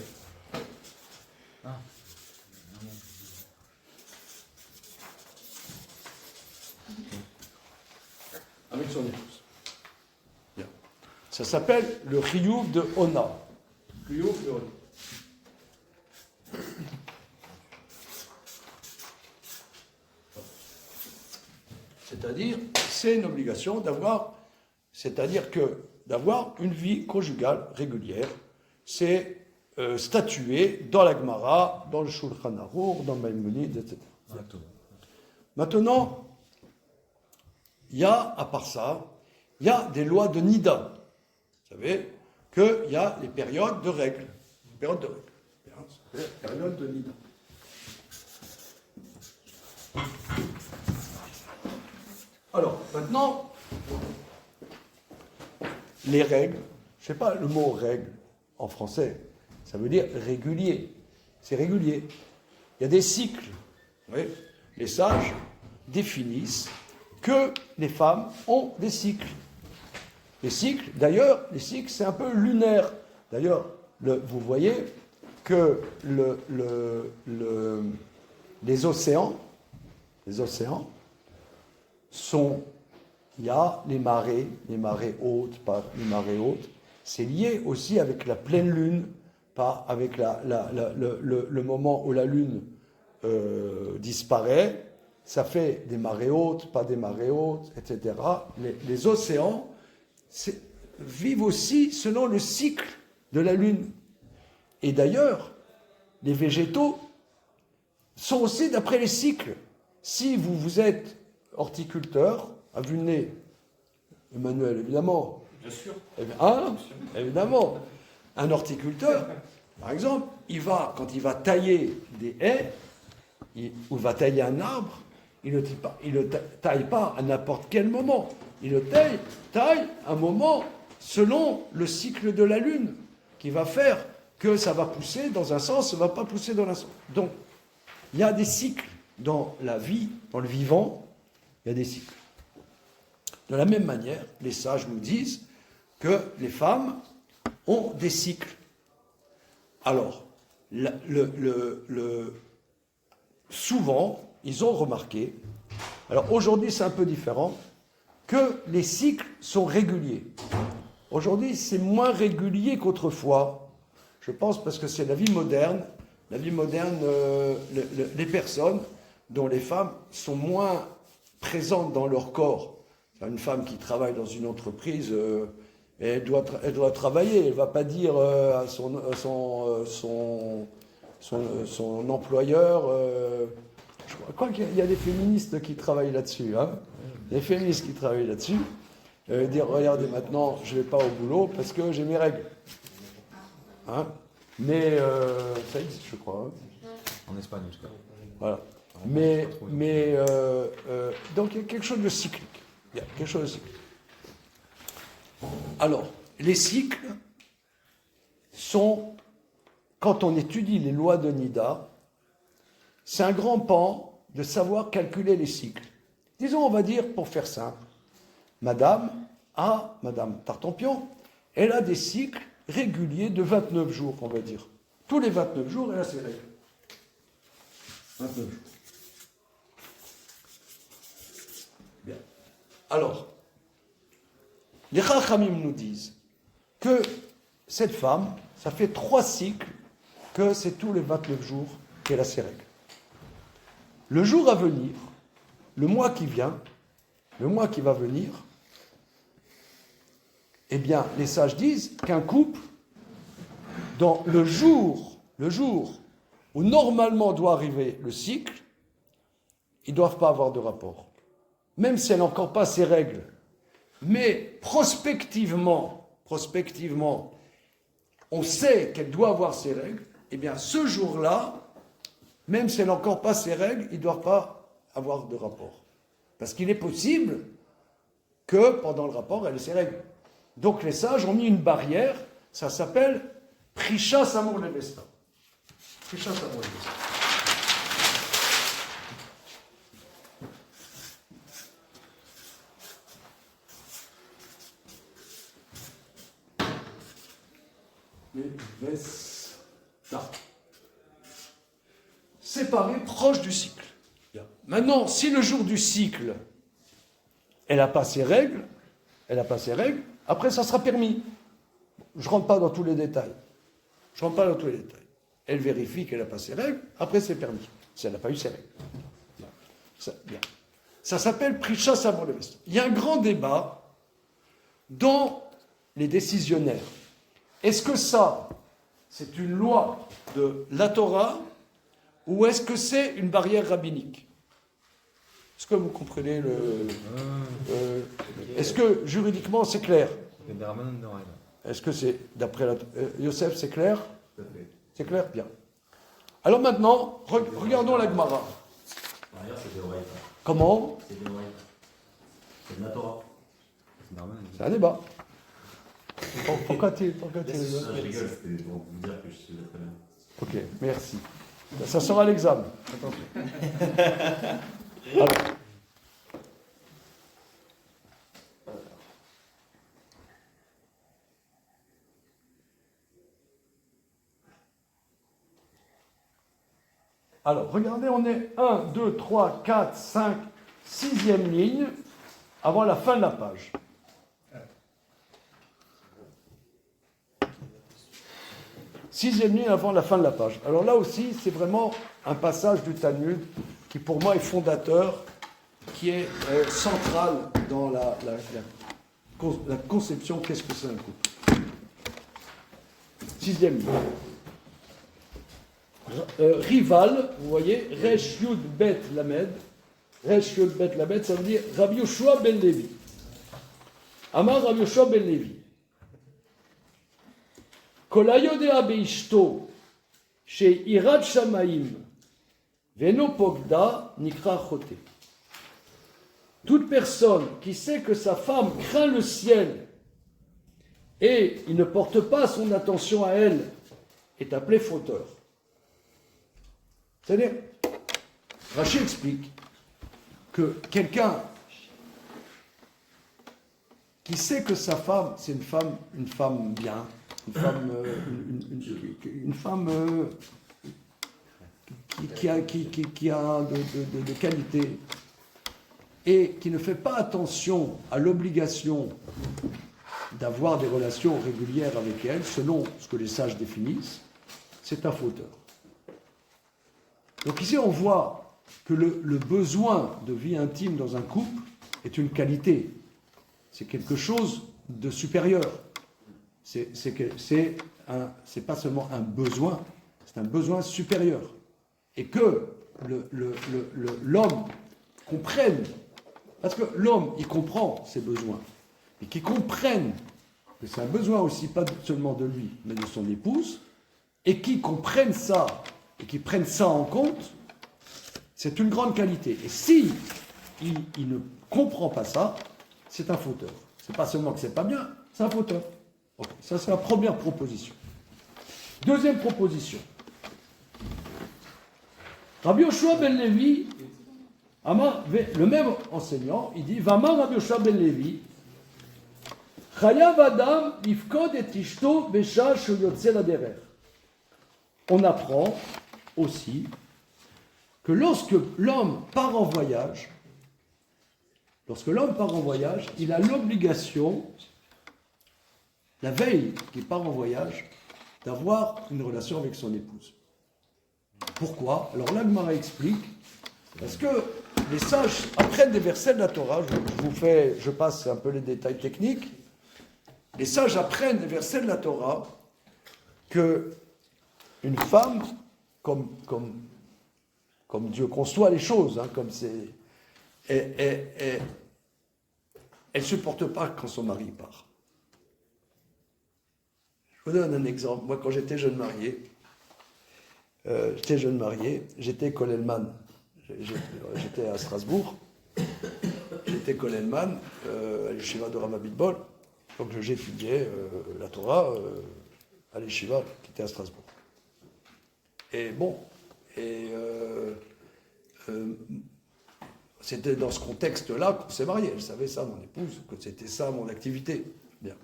Avec son épouse. Bien. Ça s'appelle le Riyuv de Ona. Riyuv de Ona. C'est-à-dire, c'est une obligation d'avoir une vie conjugale régulière. C'est statué dans la Gemara, dans le Shulchan Aruch, dans le Maïmonide, etc. Maintenant, il y a, à part ça, il y a des lois de Nida. Vous savez qu'il y a les périodes de règles. Période de Nida. Alors, maintenant, les règles, je ne sais pas le mot règle en français, ça veut dire régulier. C'est régulier. Il y a des cycles. Vous voyez, les sages définissent que les femmes ont des cycles. Les cycles, c'est un peu lunaire. D'ailleurs, vous voyez que les océans sont, il y a les marées hautes, pas les marées hautes, c'est lié aussi avec la pleine lune, pas avec le moment où la lune disparaît. Ça fait des marées hautes, pas des marées hautes, etc. Les océans vivent aussi selon le cycle de la lune. Et d'ailleurs, les végétaux sont aussi d'après les cycles. Si vous êtes horticulteur, à vue de nez, Emmanuel, évidemment. Bien sûr. Évidemment. Un horticulteur, par exemple, quand il va tailler des haies, ou va tailler un arbre, il ne le taille pas à n'importe quel moment. Il le taille à un moment selon le cycle de la lune, qui va faire que ça va pousser dans un sens, ça ne va pas pousser dans un sens. Donc, il y a des cycles dans la vie, dans le vivant, il y a des cycles. De la même manière, les sages nous disent que les femmes ont des cycles. Alors, souvent, ils ont remarqué, alors aujourd'hui c'est un peu différent, que les cycles sont réguliers. Aujourd'hui, c'est moins régulier qu'autrefois. Je pense parce que c'est la vie moderne. La vie moderne, les personnes dont les femmes sont moins présentes dans leur corps. Une femme qui travaille dans une entreprise, elle doit travailler. Elle ne va pas dire à son employeur... je crois qu'il y a des féministes qui travaillent là-dessus. Des féministes qui travaillent là-dessus. Dire, regardez, maintenant, je ne vais pas au boulot parce que j'ai mes règles. Mais ça existe, je crois. En Espagne, en tout cas. Voilà. Donc, il y a quelque chose de cyclique. Il y a quelque chose de cyclique. Alors, les cycles sont, quand on étudie les lois de Nida, c'est un grand pan de savoir calculer les cycles. Disons, on va dire, pour faire simple, Madame Tartampion, elle a des cycles réguliers de 29 jours, on va dire. Tous les 29 jours, elle a ses règles. 29 jours. Bien. Alors, les Chachamim nous disent que cette femme, ça fait 3 cycles que c'est tous les 29 jours qu'elle a ses règles. Le jour à venir, le mois qui vient, le mois qui va venir, eh bien, les sages disent qu'un couple, dans le jour où normalement doit arriver le cycle, ils ne doivent pas avoir de rapport. Même si elle n'a encore pas ses règles. Mais prospectivement, on sait qu'elle doit avoir ses règles, eh bien, ce jour-là, même si elle n'a encore pas ses règles, ils ne doivent pas avoir de rapport. Parce qu'il est possible que pendant le rapport, elle ait ses règles. Donc les sages ont mis une barrière, ça s'appelle Prisha Samur Levesta. Prisha Samur Levesta. Levesta. Séparé, proche du cycle. Maintenant, si le jour du cycle, elle n'a pas ses règles, après ça sera permis. Je ne rentre pas dans tous les détails. Elle vérifie qu'elle n'a pas ses règles, après c'est permis. Si elle n'a pas eu ses règles. Ça s'appelle Prisha Samur Levesta. Il y a un grand débat dans les décisionnaires. Est-ce que ça, c'est une loi de la Torah ou est-ce que c'est une barrière rabbinique? Est-ce que vous comprenez est-ce que juridiquement c'est clair? Est-ce que c'est, d'après Yosef, c'est clair? C'est clair? Bien. Alors maintenant, regardons la Gemara. Comment? C'est de la Torah. C'est un débat. Pourquoi tu Je rigole, c'était pour vous dire que je suis très bien. Ok, merci. Ça sera l'examen. Alors, regardez, on est 1, 2, 3, 4, 5, 6e ligne avant la fin de la page. 6e ligne avant la fin de la page. Alors là aussi, c'est vraiment un passage du Talmud qui pour moi est fondateur, qui est central dans la conception qu'est-ce que c'est un couple. 6e ligne. Rival, vous voyez, Resh Yud Bet Lamed. Resh Yud Bet Lamed, ça veut dire Rabbi Yoshua ben Levi. Amar Rabbi Yoshua ben Levi. Kol hayodea beishto sheirat shamayim veno pogda nikra chote. Toute personne qui sait que sa femme craint le ciel et il ne porte pas son attention à elle est appelé fauteur. C'est-à-dire, Rachid explique que quelqu'un qui sait que sa femme, c'est une femme bien, une femme qui a de qualité et qui ne fait pas attention à l'obligation d'avoir des relations régulières avec elle, selon ce que les sages définissent, c'est un fauteur. Donc ici, on voit que le besoin de vie intime dans un couple est une qualité. C'est quelque chose de supérieur. C'est pas seulement un besoin, c'est un besoin supérieur. Et que l'homme comprenne, parce que l'homme, il comprend ses besoins, et qu'il comprenne que c'est un besoin aussi, pas seulement de lui, mais de son épouse, et qu'il comprenne ça, et qu'il prenne ça en compte, c'est une grande qualité. Et si il ne comprend pas ça, c'est un fauteur. C'est pas seulement que c'est pas bien, c'est un fauteur. Okay. Ça, c'est la première proposition. Deuxième proposition. Rabbi Yoshua ben Levi, le même enseignant, il dit Vamar Rabbi Yoshua ben Levi, Chayav Adam ifkod et ishto besha sheyotze laderer. On apprend aussi que lorsque l'homme part en voyage, il a l'obligation, la veille qu'il part en voyage, d'avoir une relation avec son épouse. Pourquoi? Alors là, Gemara explique, parce que les sages apprennent des versets de la Torah, je passe un peu les détails techniques, les sages apprennent des versets de la Torah que une femme, comme Dieu conçoit les choses, hein, comme c'est, elle ne supporte pas quand son mari part. Je vous donne un exemple. Moi, quand j'étais jeune marié, j'étais Kollelman. J'étais à Strasbourg. J'étais Kollelman à l'Yeshiva de Ramat Bidbol. Donc j'étudiais la Torah à l'Yeshiva qui était à Strasbourg. Et bon, c'était dans ce contexte-là qu'on s'est mariés. Elle savait ça, mon épouse, que c'était ça mon activité. Bien.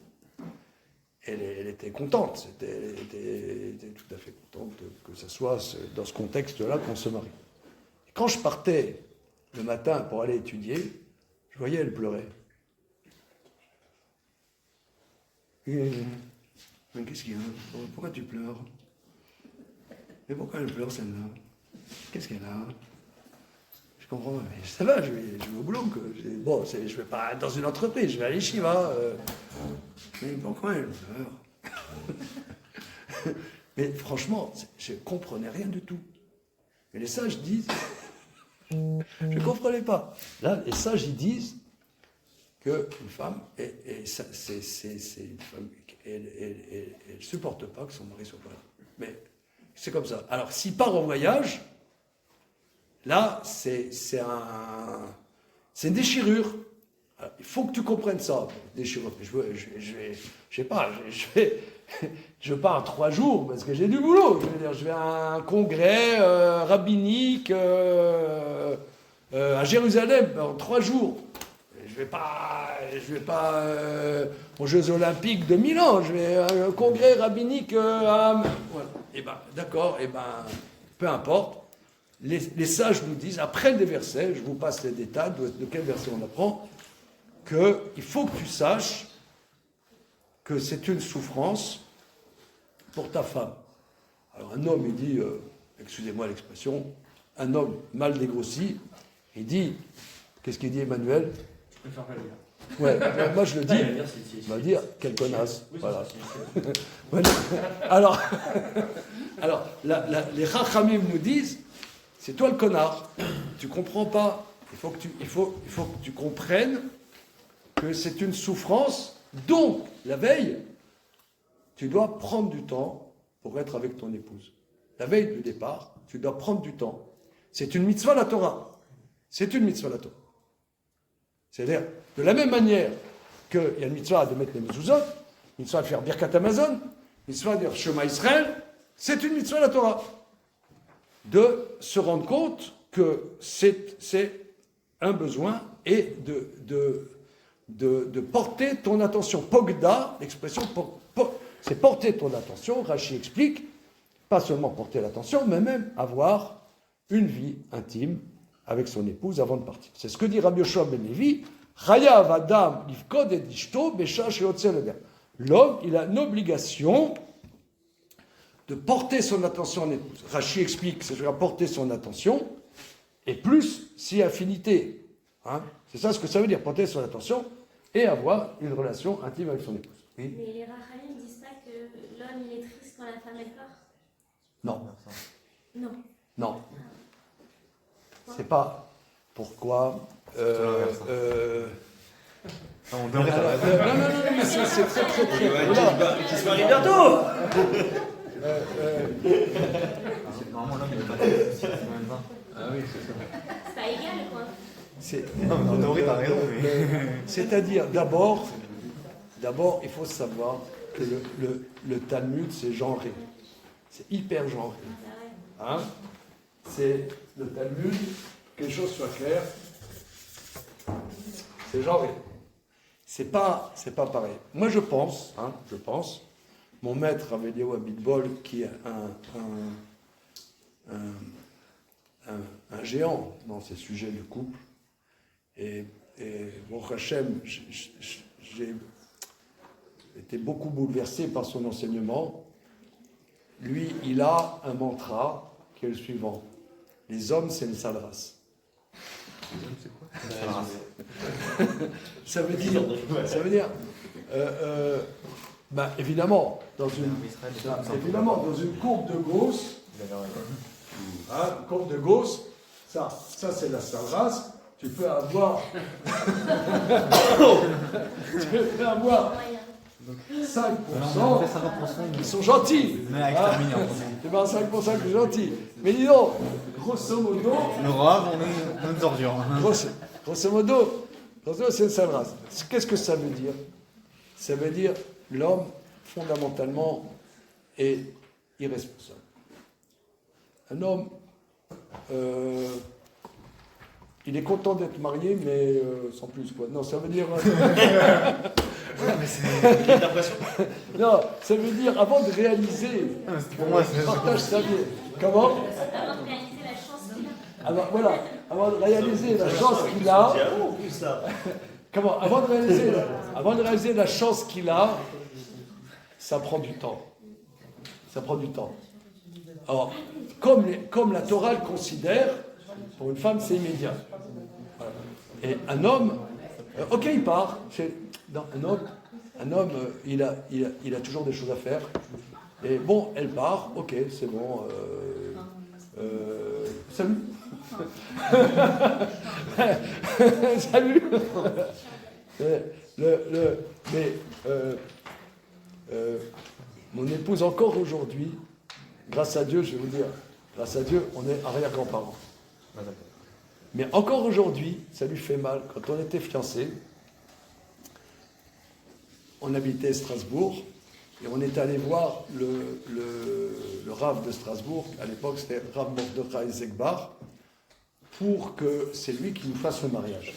Elle était contente, elle était tout à fait contente que ce soit dans ce contexte-là qu'on se marie. Et quand je partais le matin pour aller étudier, je voyais elle pleurait. Mais qu'est-ce qu'il y a? Pourquoi tu pleures? Mais pourquoi elle pleure celle-là? Qu'est-ce qu'elle a? Je comprends, mais ça va, je vais au boulot. Bon, je ne vais pas dans une entreprise, je vais à l'Yeshiva. Mais pourquoi elle pleure? Mais franchement, je ne comprenais rien du tout. Mais les sages disent, je ne comprenais pas. Là, les sages, ils disent qu'une femme, c'est une femme, elle ne supporte pas que son mari soit pas là. Mais c'est comme ça. Alors, s'il part en voyage, là, c'est une déchirure. Alors, il faut que tu comprennes ça. Déchirure. Je pars 3 jours parce que j'ai du boulot. Je vais à un congrès rabbinique à Jérusalem en 3 jours. Je vais pas aux Jeux Olympiques de Milan. Je vais à un congrès rabbinique à... Voilà. Eh ben, d'accord. Eh ben, peu importe. Les sages nous disent, après des versets, je vous passe les détails de quel verset on apprend, qu'il faut que tu saches que c'est une souffrance pour ta femme. Alors un homme, il dit, excusez-moi l'expression, un homme mal dégrossi, il dit, qu'est-ce qu'il dit Emmanuel? Je peux faire pas le dire. Ouais, moi je le dis, il va dire, quel connasse. Voilà. Alors, les Chachamim nous disent, c'est toi le connard, tu comprends pas, il faut que tu comprennes que c'est une souffrance, donc la veille, tu dois prendre du temps pour être avec ton épouse. La veille du départ, tu dois prendre du temps. C'est une mitzvah la Torah. C'est une mitzvah la Torah. C'est-à-dire, de la même manière qu'il y a une mitzvah de mettre les mezuzot, une mitzvah de faire Birkat Amazon, une mitzvah de dire Shema Israël, c'est une mitzvah la Torah. De se rendre compte que c'est un besoin et de porter ton attention. Pogda, l'expression, c'est porter ton attention. Rashi explique, pas seulement porter l'attention, mais même avoir une vie intime avec son épouse avant de partir. C'est ce que dit Rabbi Yoshua ben Levi, Chayav Adam Livkod et Ishto Besha Sheotze Leder. L'homme, il a une obligation de porter son attention en épouse. Rashi explique, c'est-à-dire porter son attention, et plus si affinité. Hein? C'est ça ce que ça veut dire, porter son attention et avoir une relation intime avec son épouse. Oui? Mais les Rachamim ne disent pas que l'homme il est triste quand la femme elle part? Non. Non. Non. C'est pas pourquoi. On devrait non, mais c'est très. Qui se marie bientôt. Normalement, l'homme, il est pas triste. Ah oui, c'est ça. C'est pas égal quoi. En théorie, t'as raison. C'est-à-dire, d'abord, il faut savoir que le Talmud, c'est genré. C'est hyper genré. Hein? C'est le Talmud, que les choses soient claires, c'est genré. C'est pas pareil. Moi, je pense, mon maître Ravelio Abitbol, qui est un géant dans ces sujets du couple, et Baruch Hashem, j'ai été beaucoup bouleversé par son enseignement. Lui, il a un mantra qui est le suivant. Les hommes, c'est une sale race. Les hommes, c'est quoi? Ça veut dire, évidemment, dans une courbe de Gauss, courbe de Gauss, ça c'est la sale race. Tu peux avoir 5% qui sont gentils. Tu vas 5% qui sont gentils. Mais dis donc, grosso modo. Nous raves, nous ordures. Grosso modo, c'est une sale race. Qu'est-ce que ça veut dire? Ça veut dire l'homme, fondamentalement, est irresponsable. Un homme, il est content d'être marié, mais sans plus, quoi. Non, ça veut dire. Non, ça veut dire avant de réaliser. Pour moi, il partage sa vie. Comment? Avant de réaliser la chance qu'il a. Alors, voilà, avant de réaliser la chance qu'il a. Comment? Avant de réaliser la chance qu'il a, ça prend du temps. Ça prend du temps. Alors, comme la Torah le considère, pour une femme, c'est immédiat. Voilà. Et un homme, ok, il part. Non, un homme, il a toujours des choses à faire. Et bon, elle part, ok, c'est bon. Salut. Salut. Mon épouse, encore aujourd'hui, grâce à Dieu, je vais vous dire, grâce à Dieu, on est arrière-grands-parents. Mais encore aujourd'hui, ça lui fait mal. Quand on était fiancés, on habitait Strasbourg et on est allé voir le Rav de Strasbourg. À l'époque, c'était Rav Mordechai Zegbar, pour que c'est lui qui nous fasse le mariage.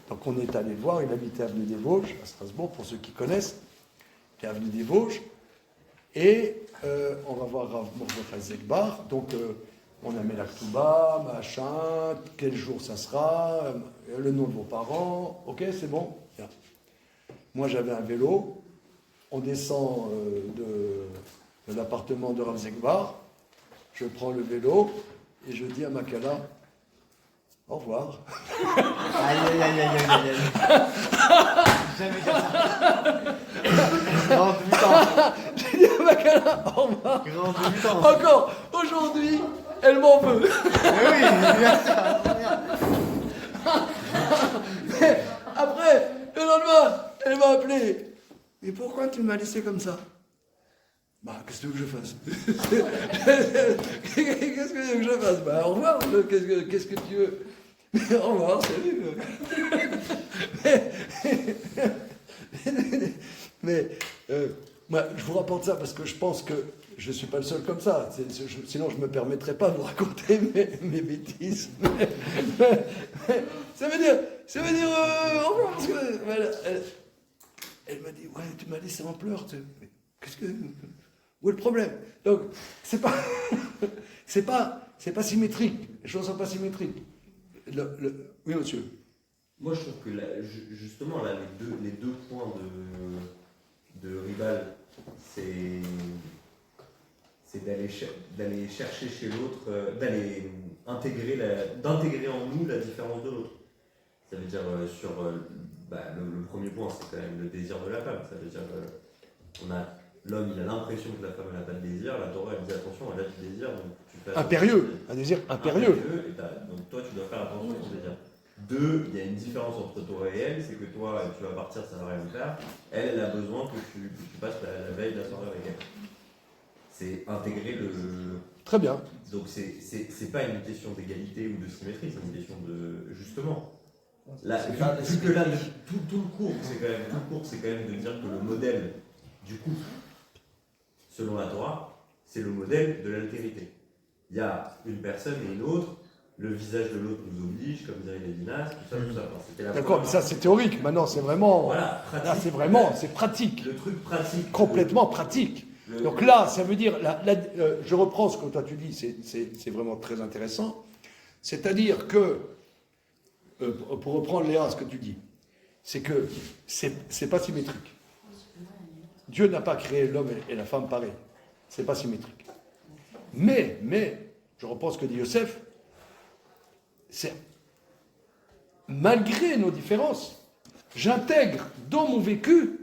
Donc on est allé le voir, il habitait avenue des Vosges, à Strasbourg, pour ceux qui connaissent, qui est avenue des Vosges. Et on va voir Rav Mordechai Zegbar. Donc on a mis la Ktouba, machin, quel jour ça sera, le nom de vos parents, ok, c'est bon. Bien. Moi j'avais un vélo, on descend de l'appartement de Rav Zegbar, je prends le vélo et je dis à Makala, au revoir. Aïe, aïe, aïe, aïe, aïe, aïe. Jamais dire ça. Grand débutant. J'ai dit à Makala, au revoir. Grand débutant. Encore, aujourd'hui, elle m'en veut. Mais oui, bien sûr. Mais après, le lendemain, elle m'a appelé. Mais pourquoi tu m'as laissé comme ça? Bah, qu'est-ce que tu veux que je fasse? Qu'est-ce que tu veux que je fasse? Bah, au revoir, qu'est-ce que tu veux? Au revoir, salut. Mais moi, je vous rapporte ça parce que je pense que je ne suis pas le seul comme ça. Sinon, je ne me permettrais pas de vous raconter mes bêtises. Ça veut dire au revoir, parce que elle m'a dit, ouais, tu m'as laissé en pleurs. Mais qu'est-ce que... Où est le problème? Donc, c'est pas symétrique. Les choses ne sont pas symétriques. Oui, monsieur. Moi, je trouve que justement, là, les deux points de Ribal, c'est d'aller chercher chez l'autre, d'intégrer en nous la différence de l'autre. Ça veut dire, le premier point, c'est quand même le désir de la femme. Ça veut dire, l'homme, il a l'impression que la femme n'a pas de désir. La Torah, elle dit attention, elle a du désir. Donc tu fais impérieux, un désir impérieux. Donc toi, tu dois faire attention à ton désir. Deux, il y a une différence entre toi et elle, c'est que toi, tu vas partir, ça ne va rien faire. Elle a besoin que tu passes la veille de la soirée avec elle. C'est intégrer le... Très bien. Donc c'est pas une question d'égalité ou de symétrie, c'est une question de... Justement. Là, vu que là, tout le cours, c'est quand même de dire que le modèle du couple, selon la Torah, c'est le modèle de l'altérité. Il y a une personne et une autre, le visage de l'autre nous oblige, comme dirait Lévinas, tout ça. Enfin, d'accord, mais ça c'est théorique, maintenant c'est vraiment... Voilà, pratique. Là c'est vraiment, c'est pratique. Le truc pratique. Complètement pratique. Donc là, ça veut dire, je reprends ce que toi tu dis, c'est vraiment très intéressant. C'est-à-dire que, pour reprendre Léa, ce que tu dis, c'est que c'est pas symétrique. Dieu n'a pas créé l'homme et la femme pareils. C'est pas symétrique. Mais, je reprends ce que dit Yosef, c'est malgré nos différences, j'intègre dans mon vécu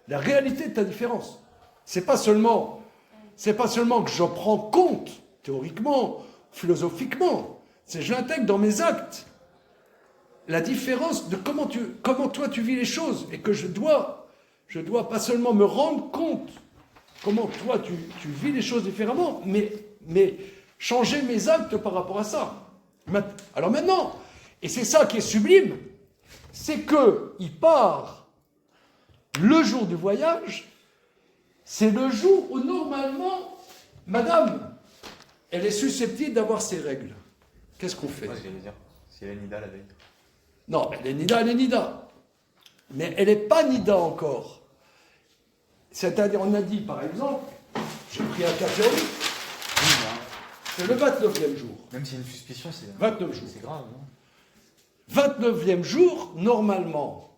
la réalité de ta différence. C'est pas seulement que j'en prends compte, théoriquement, philosophiquement, c'est je l'intègre dans mes actes. La différence de comment toi tu vis les choses, et que je dois pas seulement me rendre compte comment toi tu vis les choses différemment, mais changer mes actes par rapport à ça. Alors maintenant, et c'est ça qui est sublime, c'est qu'il part le jour du voyage. C'est le jour où, normalement, madame, elle est susceptible d'avoir ses règles. Qu'est-ce qu'on fait? J'allais dire, si elle est Nida la veille. Non, elle est Nida. Mais elle n'est pas Nida encore. C'est-à-dire, on a dit, par exemple, j'ai pris un café, c'est le 29e jour. Même s'il y a une suspicion, c'est 29 jours. C'est grave, non? 29e jour, normalement,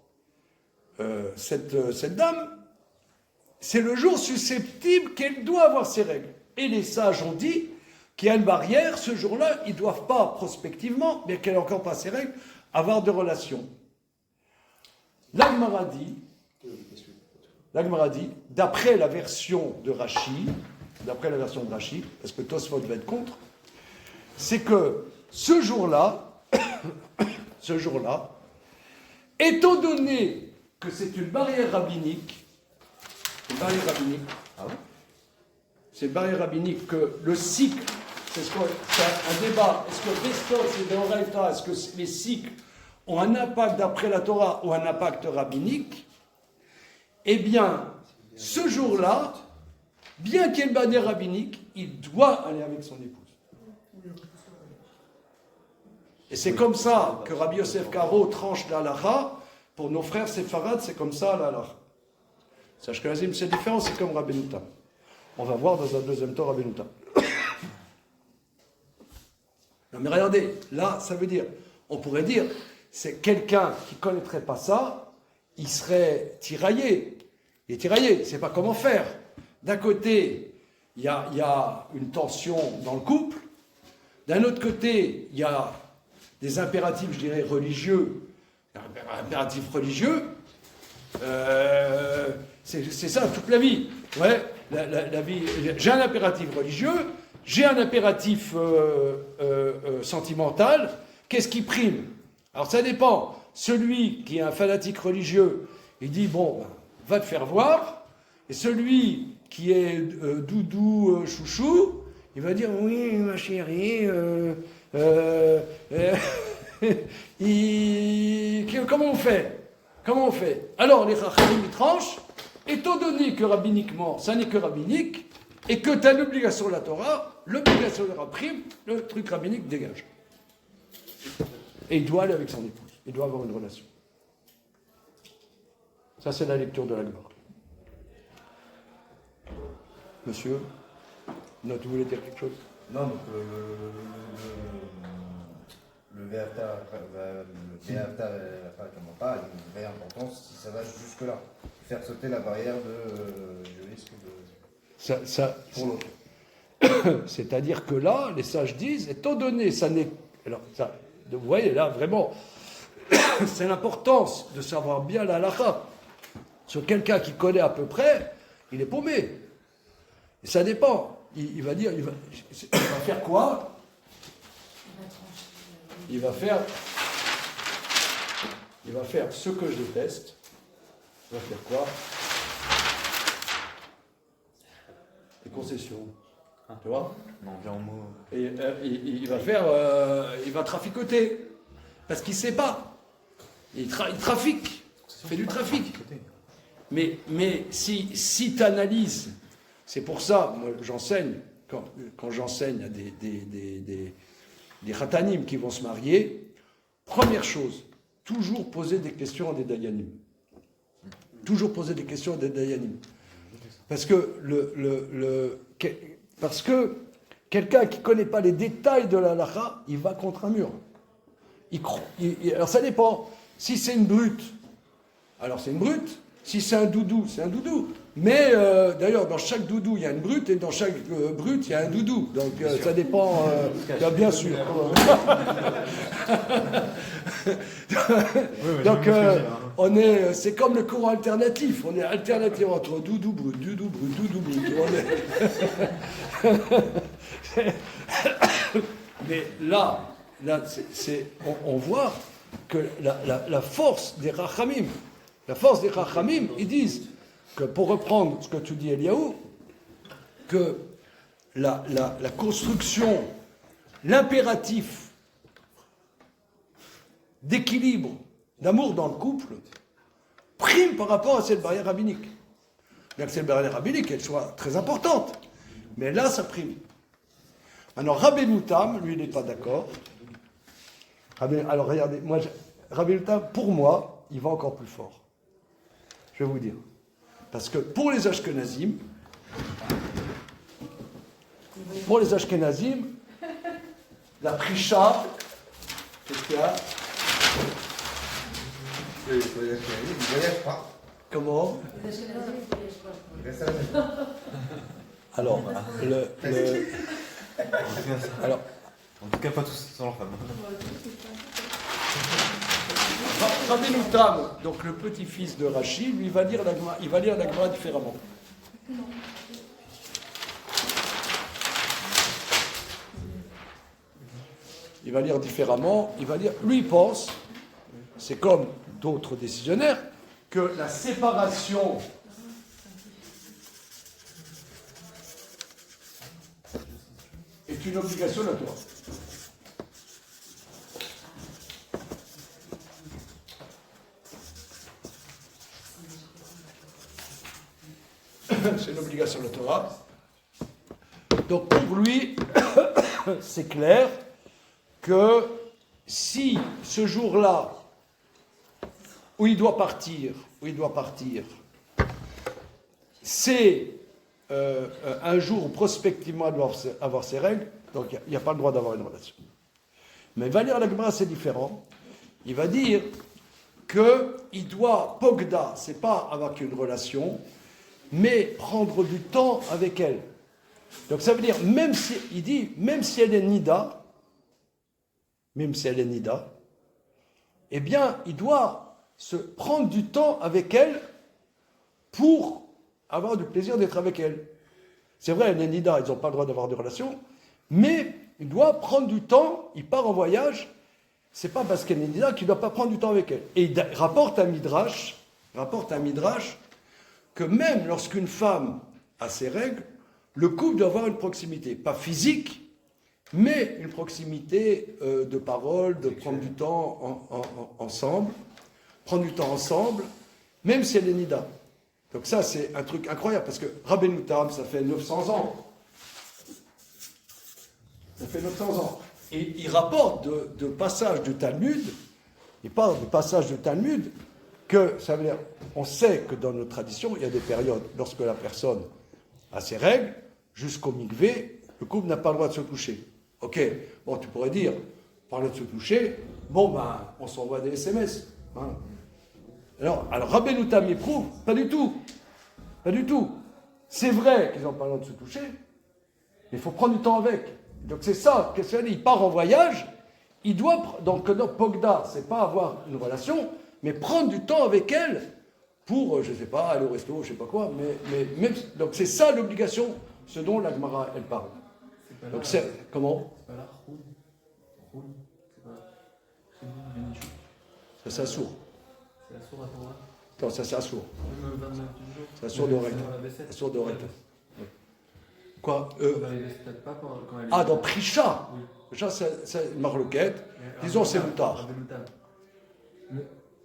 cette dame, c'est le jour susceptible qu'elle doit avoir ses règles. Et les sages ont dit qu'il y a une barrière, ce jour-là, ils ne doivent pas prospectivement, bien qu'elle n'ait encore pas ses règles, avoir de relations. L'Agmara dit, d'après la version de Rashi, parce que Tosfot va être contre, c'est que ce jour-là, étant donné que c'est une barrière rabbinique, c'est une barrière rabbinique que le cycle, c'est un débat, est-ce que Vestos et Deoraita, est-ce que les cycles ont un impact d'après la Torah ou un impact rabbinique? Eh bien, ce jour-là, bien qu'il y ait une barrière rabbinique, il doit aller avec son épouse. Et c'est comme ça que Rabbi Yosef Karo tranche la halakha. Pour nos frères séfarades, c'est comme ça la halakha. Sache que c'est différent, c'est comme Rabbeinu Tam. On va voir dans un deuxième temps Rabbeinu Tam. Non mais regardez, là, ça veut dire, on pourrait dire, c'est quelqu'un qui ne connaîtrait pas ça, il serait tiraillé. Il est tiraillé, il ne sait pas comment faire. d'un côté, il y a une tension dans le couple, d'un autre côté, il y a des impératifs, je dirais, religieux. Impératifs religieux, c'est ça toute la vie. Ouais, la vie. J'ai un impératif religieux, j'ai un impératif sentimental. Qu'est-ce qui prime? Alors ça dépend. Celui qui est un fanatique religieux, il dit bon, va te faire voir. Et celui qui est doudou, chouchou, il va dire oui, ma chérie. Comment on fait? Comment on fait? Alors les Chachamim tranchent, étant donné que rabbiniquement, ça n'est que rabbinique, et que tu as l'obligation de la Torah, l'obligation de la prime, le truc rabbinique dégage. Et il doit aller avec son épouse, il doit avoir une relation. Ça c'est la lecture de la Gemara. Monsieur, non, tu voulais dire quelque chose? Non, donc le Ve'afta, il a une vraie importance si ça va jusque-là. Faire sauter la barrière du risque de... pour l'autre. C'est-à-dire que là, les sages disent, étant donné, ça n'est... Alors, ça, vous voyez, là, vraiment, c'est l'importance de savoir bien la halakha. Sur quelqu'un qui connaît à peu près, il est paumé. Et ça dépend. Il va dire, il va faire quoi? Il va faire ce que je déteste. Il va faire quoi? Des concessions. Tu vois? Non, bien en mots. Et il va faire... il va traficoter. Parce qu'il ne sait pas. Il trafique. Il fait du trafic. Mais si tu analyses... C'est pour ça, moi j'enseigne, quand j'enseigne à des khatanim qui vont se marier, première chose, toujours poser des questions à des dayanim. Toujours poser des questions à des dayanim. Parce que, quelqu'un qui ne connaît pas les détails de la halakha, il va contre un mur. Alors ça dépend. Si c'est une brute, alors c'est une brute. Si c'est un doudou, c'est un doudou. Mais d'ailleurs, dans chaque doudou, il y a une brute, et dans chaque brute, il y a un doudou. Donc ça dépend, bien sûr. Donc c'est comme le courant alternatif. On est alternatif entre doudou, brute, doudou, brute, doudou, brute. Mais là on voit que la force des rachamim, ils disent que, pour reprendre ce que tu dis, Eliaou, que la construction, l'impératif d'équilibre, d'amour dans le couple, prime par rapport à cette barrière rabbinique. Bien que cette barrière rabbinique, elle soit très importante, mais là, ça prime. Maintenant, Rabbeinu Tam, lui, il n'est pas d'accord. Alors, regardez, Rabbeinu Tam, pour moi, il va encore plus fort. Je vais vous dire. Parce que pour les Ashkenazim, la prisha, qu'est-ce qu'il y a? Les Ashkenazim ne voyagent pas. Comment? Les Ashkenazim ne voyagent pas. Alors, alors, en tout cas, pas tous sans leur femme. Rabbeinu Tam, donc le petit-fils de Rachid, lui, il va lire la Gemara différemment. Il va lire différemment, lui il pense, c'est comme d'autres décisionnaires, que la séparation est une obligation de la Torah. C'est une obligation de la Torah. Donc pour lui, c'est clair que si ce jour-là, où il doit partir, c'est un jour où prospectivement il doit avoir ses règles, donc il n'y a pas le droit d'avoir une relation. Mais il va lire la Gemara, c'est différent. Il va dire qu'il doit, Pogda, c'est pas avoir qu'une relation, mais prendre du temps avec elle. Donc ça veut dire, même si elle est nida, eh bien, il doit se prendre du temps avec elle pour avoir du plaisir d'être avec elle. C'est vrai, elle est nida, ils n'ont pas le droit d'avoir de relations, mais il doit prendre du temps, il part en voyage, c'est pas parce qu'elle est nida qu'il ne doit pas prendre du temps avec elle. Et il rapporte un midrash que même lorsqu'une femme a ses règles, le couple doit avoir une proximité, pas physique, mais une proximité de parole, de prendre du temps ensemble, même si elle est nida. Donc ça, c'est un truc incroyable, parce que Rabbeinu Tam, ça fait 900 ans. Ça fait 900 ans. Et il rapporte de passages de Talmud, il parle de passages de Talmud, que ça veut dire, on sait que dans nos traditions, il y a des périodes, lorsque la personne a ses règles, jusqu'au mikvé, le couple n'a pas le droit de se coucher. Ok, bon, tu pourrais dire, parler de se coucher, bon, ben, on s'envoie des SMS. Hein. Alors Rabbeinu Tam éprouve, pas du tout. C'est vrai qu'ils n'ont pas le droit de se toucher, mais il faut prendre du temps avec. Donc c'est ça, qu'est-ce qu'il dit ? Il part en voyage, il doit, donc Pogda, c'est pas avoir une relation, mais prendre du temps avec elle pour, je ne sais pas, aller au resto, je ne sais pas quoi, mais même, donc c'est ça l'obligation, ce dont la Gemara, elle parle. Donc c'est, comment ? C'est pas là, roule. Ça c'est assourd. C'est la sourde à Torah. Non, ça c'est assourd. Même le 29 du jour. C'est assourd d'oreille. Assourd d'oreille. Quoi Ah, dans Prisha. Oui. Prisha, c'est une marloquette. Disons, c'est moutard.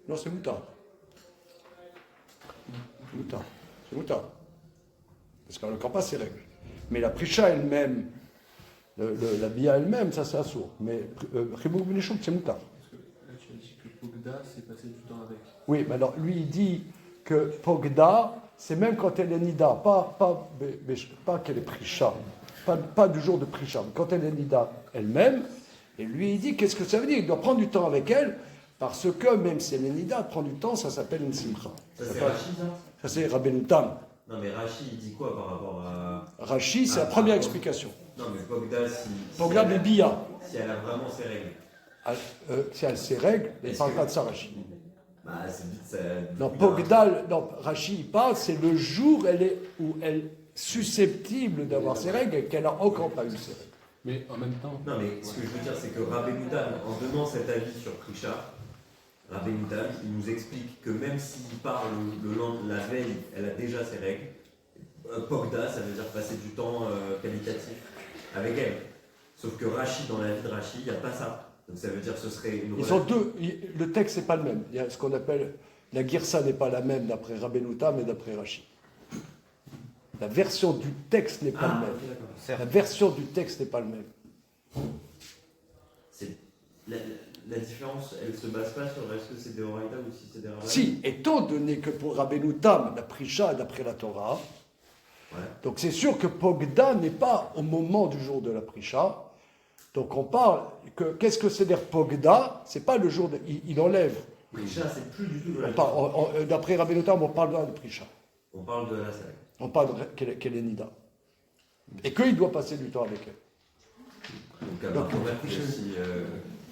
Non, c'est moutard. C'est moutard. Parce qu'on ne comprend pas ses règles. Mais la Prisha elle-même, la Bia elle-même, ça c'est assourd. Mais Ribouk Benichouk, c'est moutard. Parce que là, tu as dit que Pogda, c'est passer du temps avec. Oui, mais alors lui, il dit que Pogda, c'est même quand elle est nida, pas qu'elle est prisha, pas du jour de prisha, mais quand elle est nida elle-même, et lui il dit qu'est-ce que ça veut dire ? Il doit prendre du temps avec elle, parce que même si elle est nida, prendre du temps, ça s'appelle une simcha. Ça c'est Rashi, ça ? Ça c'est Rabbeinu Tam. Non mais Rashi, il dit quoi par rapport à... Rashi, c'est la première explication. Non mais Pogda, Pogda Bibia. Si elle a vraiment ses règles. Si elle a ses règles, il ne parle pas de ça, Rashi. Bah, c'est vite, ça... Non, Pogdal, non, Rashi parle, c'est le jour où elle est susceptible d'avoir ses règles et qu'elle n'a encore pas eu ses règles. Mais en même temps... Non, mais ce que je veux dire, c'est que Rabbeinu Tam, en donnant cet avis sur Prisha, Rabbeinu Tam, il nous explique que même s'il parle la veille, elle a déjà ses règles, Pogda, ça veut dire passer du temps qualitatif avec elle. Sauf que Rashi, dans la vie de Rashi, il n'y a pas ça. Donc ça veut dire que ce serait une... Ils ont deux, le texte n'est pas le même. Il y a ce qu'on appelle, la Girsa n'est pas la même d'après Rabbeinu Tam et d'après Rashi. La version du texte n'est pas le même. La version du texte n'est pas le même. La différence, elle ne se base pas sur est-ce que c'est des Horaïda ou si c'est des Rabbins ? Si, étant donné que pour Rabbeinu Tam, la Prisha est d'après la Torah, ouais. Donc c'est sûr que Pogda n'est pas au moment du jour de la Prisha. Donc on parle que qu'est-ce que c'est dire Pogda ? C'est pas le jour de, il enlève. Prisha, c'est plus du tout de la d'après Rabbeinu Tam, on parle de Prisha. On parle de la Salek. On parle qu'elle est nida. Et qu'il doit passer du temps avec elle. Donc à partir de si...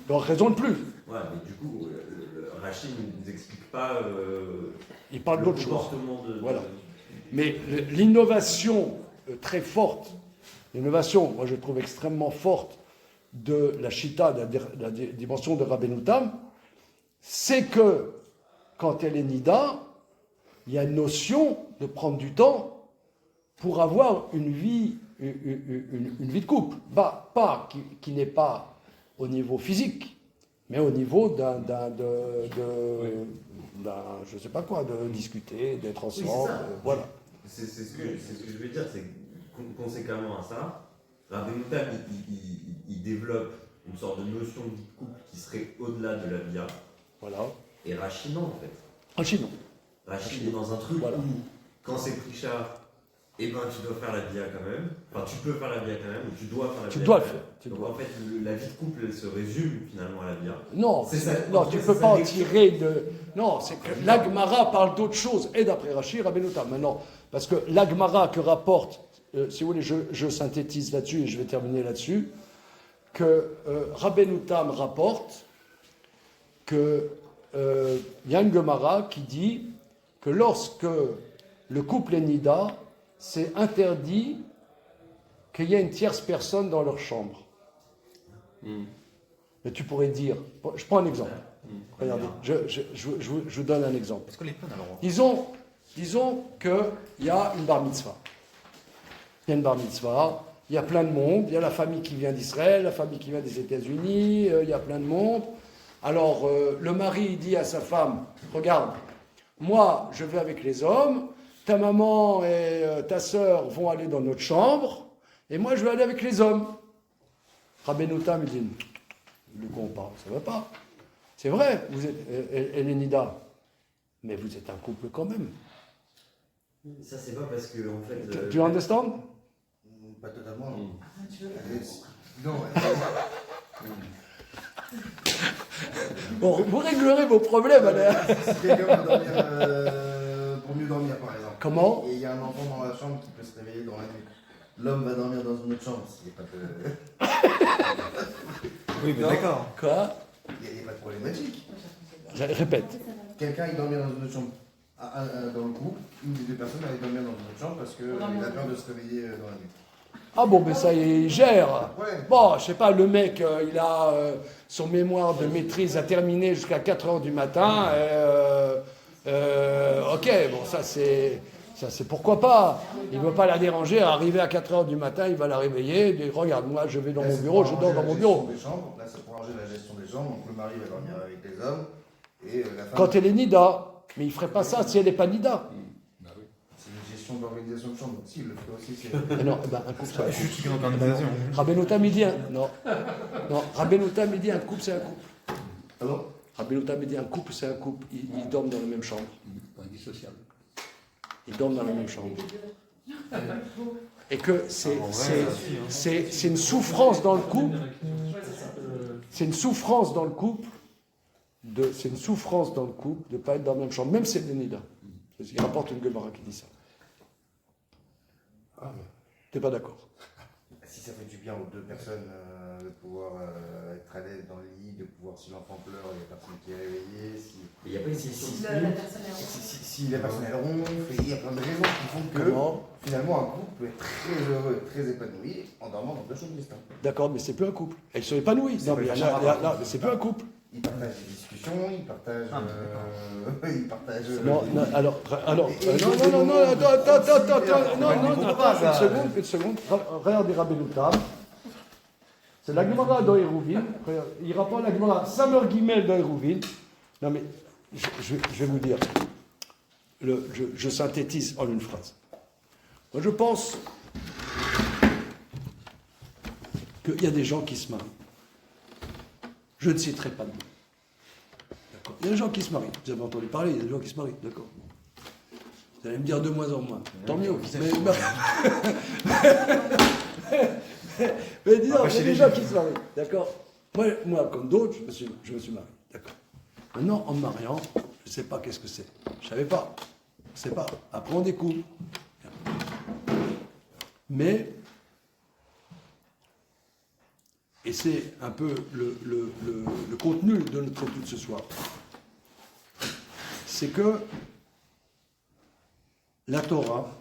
Donc raison de plus. Ouais, mais du coup, Rachid ne nous explique pas il parle d'autre chose. De... Voilà. Mais l'innovation très forte, l'innovation, moi je trouve extrêmement forte, de la Chita, de la dimension de Rabbeinu Tam, c'est que quand elle est nida, il y a une notion de prendre du temps pour avoir une vie de couple. Pas qui n'est pas au niveau physique, mais au niveau je sais pas quoi, de discuter, d'être ensemble, voilà. C'est ce que je veux dire, c'est conséquemment à ça, Rabbeinu Tam, il développe une sorte de notion de vie de couple qui serait au-delà de la Bia. Voilà. Et Rachid non, en fait. Rachid non. Rachid est dans un truc où, quand c'est Prisha, et ben tu dois faire la bia quand même. Enfin, tu peux faire la bia quand même, ou tu dois faire la bia. Tu dois le quand même. faire. Donc en fait, la vie de couple, elle se résume finalement à la bia. Non, C'est ça. non, tu ne peux pas en tirer de... Non, c'est que l'Agmara parle d'autre chose, et d'après Rashi, Rabbeinu Tam. Maintenant, parce que l'Agmara que rapporte, si vous voulez, je synthétise là-dessus, et je vais terminer là-dessus, que Rabbeinu Tam rapporte que y a une Gemara qui dit que lorsque le couple est nida, c'est interdit qu'il y ait une tierce personne dans leur chambre. Mais tu pourrais dire, je prends un exemple. Regardez, je vous donne un exemple. Est-ce que les peines alors Disons qu'il y a une bar mitzvah. Il y a une bar mitzvah, il y a plein de monde, il y a la famille qui vient d'Israël, la famille qui vient des États-Unis, il y a plein de monde. Alors, le mari dit à sa femme, regarde, moi, je vais avec les hommes, ta maman et ta sœur vont aller dans notre chambre, et moi, je vais aller avec les hommes. Rabbeinu Tam, il dit, de quoi on parle? Ça ne va pas. C'est vrai, vous êtes, elle est nida, mais vous êtes un couple quand même. Ça, c'est pas parce que, en fait. Tu understand? Pas totalement. Non. Bon, vous réglerez vos problèmes, allez. Si quelqu'un veut dormir pour mieux dormir, par exemple. Comment? Et il y a un enfant dans la chambre qui peut se réveiller dans la nuit. L'homme va dormir dans une autre chambre. S'il n'y a pas de... Oui, mais d'accord. Quoi? Il n'y a pas de problématique. Répète. Quelqu'un il dormir dans une autre chambre. Dans le couple, une des deux personnes allait dormir dans une autre chambre parce qu'il a peur de se réveiller dans la nuit. Ah bon, mais ça, il gère. Ouais. Bon, je sais pas, le mec, il a son mémoire de maîtrise à terminer jusqu'à 4h du matin. Ok, bon, ça c'est pourquoi pas. Il ne va pas la déranger, arriver à 4h du matin, il va la réveiller, il dit, regarde, moi je vais dans mon bureau, je dors dans mon bureau. Là, c'est pour arranger la gestion des chambres, donc le mari va dormir avec les hommes, et la femme... Quand elle est nida, mais il ne ferait pas ça si elle n'est pas nida. C'est une gestion d'organisation de chambre, donc si, il le ferait aussi. C'est... Non, ben, un couple, c'est un couple. Juste une organisation. Rabbeinu Tam, il dit non. Non, Rabbeinu Tam, il dit un couple, c'est un couple. Pardon? Rabbeinu Tam, il dit un couple, c'est un couple. Ils dorment dans la même chambre. Indissociable. Ils dorment dans la même chambre. Et que c'est une souffrance dans le couple. C'est une souffrance dans le couple. C'est une souffrance dans le couple de ne pas être dans la même chambre, même si c'est le nida. Il rapporte une Gemara qui dit ça. Ah, t'es pas d'accord? Si ça fait du bien aux deux personnes de pouvoir être à l'aise dans le lit, de pouvoir, si l'enfant pleure, il n'y a personne qui est réveillé. Il n'y a pas une si la personne elle ronfle, il y a plein de raisons qui font que finalement un couple peut être très heureux, très épanoui en dormant dans deux chambres distinctes. D'accord, mais c'est plus un couple. Ils sont épanouis. Non, mais c'est plus un couple. Ils partagent des discussions, ils partagent. Non, alors, non, une seconde. Regardez Rabbeinu Tam. C'est la Gemara d'Oeruvin. Il rapporte la Gemara Samer Gimel d'Oeruvin. Non, mais je vais vous dire. Je synthétise en une phrase. Moi, je pense qu'il y a des gens qui se marient. Je ne citerai pas de nom. D'accord. Il y a des gens qui se marient. Vous avez entendu parler, il y a des gens qui se marient. D'accord. Vous allez me dire de moins en moins. Tant mieux. Mais disons, il y a des gens qui se marient. D'accord. Moi, comme d'autres, je me suis marié. D'accord. Maintenant, en me mariant, je ne sais pas qu'est-ce que c'est. Je ne savais pas. Je ne sais pas. Après, on découvre. Mais, et c'est un peu le contenu de notre étude ce soir, c'est que la Torah,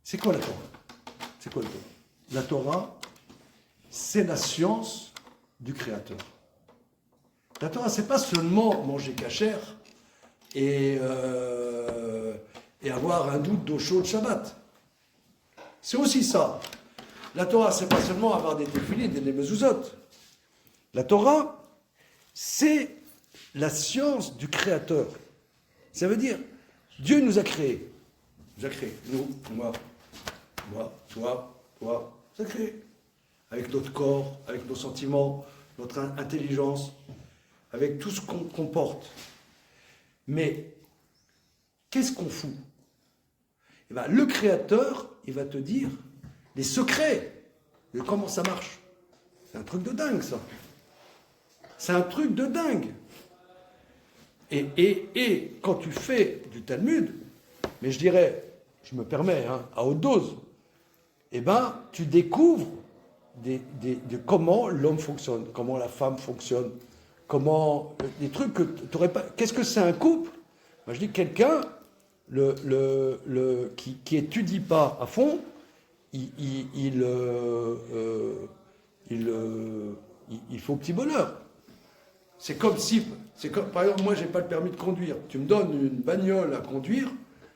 c'est quoi la Torah? C'est quoi la Torah? La Torah, c'est la science du Créateur. La Torah, c'est pas seulement manger cachère et avoir un doute d'eau chaude Shabbat. C'est aussi ça. La Torah, c'est pas seulement avoir des téphilines et des mezuzot. La Torah, c'est la science du Créateur. Ça veut dire, Dieu nous a créés. Il nous a créés. Nous, moi, toi. Il nous a créés. Avec notre corps, avec nos sentiments, notre intelligence, avec tout ce qu'on comporte. Mais, qu'est-ce qu'on fout? eh ben, le créateur, il va te dire les secrets de comment ça marche. C'est un truc de dingue, ça. C'est un truc de dingue. Et quand tu fais du Talmud, mais je dirais, je me permets, hein, à haute dose, eh ben, tu découvres de comment l'homme fonctionne, comment la femme fonctionne, comment des trucs que tu n'aurais pas. Qu'est-ce que c'est un couple? Moi, je dis quelqu'un qui étudie pas à fond, il faut petit bonheur. C'est comme, par exemple, moi, j'ai pas le permis de conduire. Tu me donnes une bagnole à conduire,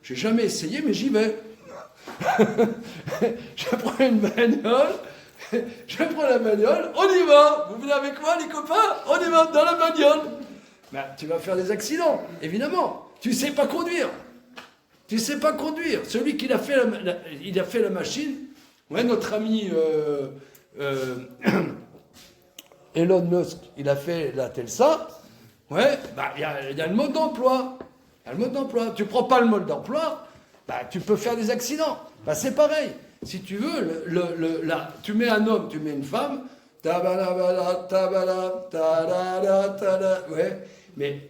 j'ai jamais essayé, mais j'y vais. Je prends une bagnole, la bagnole, on y va. Vous venez avec moi, les copains? On y va dans la bagnole. Ben, tu vas faire des accidents, évidemment. Tu sais pas conduire. Tu sais pas conduire. Celui qui a fait il a fait la machine, ouais, notre ami Elon Musk, il a fait la Telsa. Ouais, bah, il y a le mode d'emploi. Il y a le mode d'emploi. Tu prends pas le mode d'emploi, bah, tu peux faire des accidents. Bah, c'est pareil. Si tu veux, tu mets un homme, tu mets une femme, ouais, mais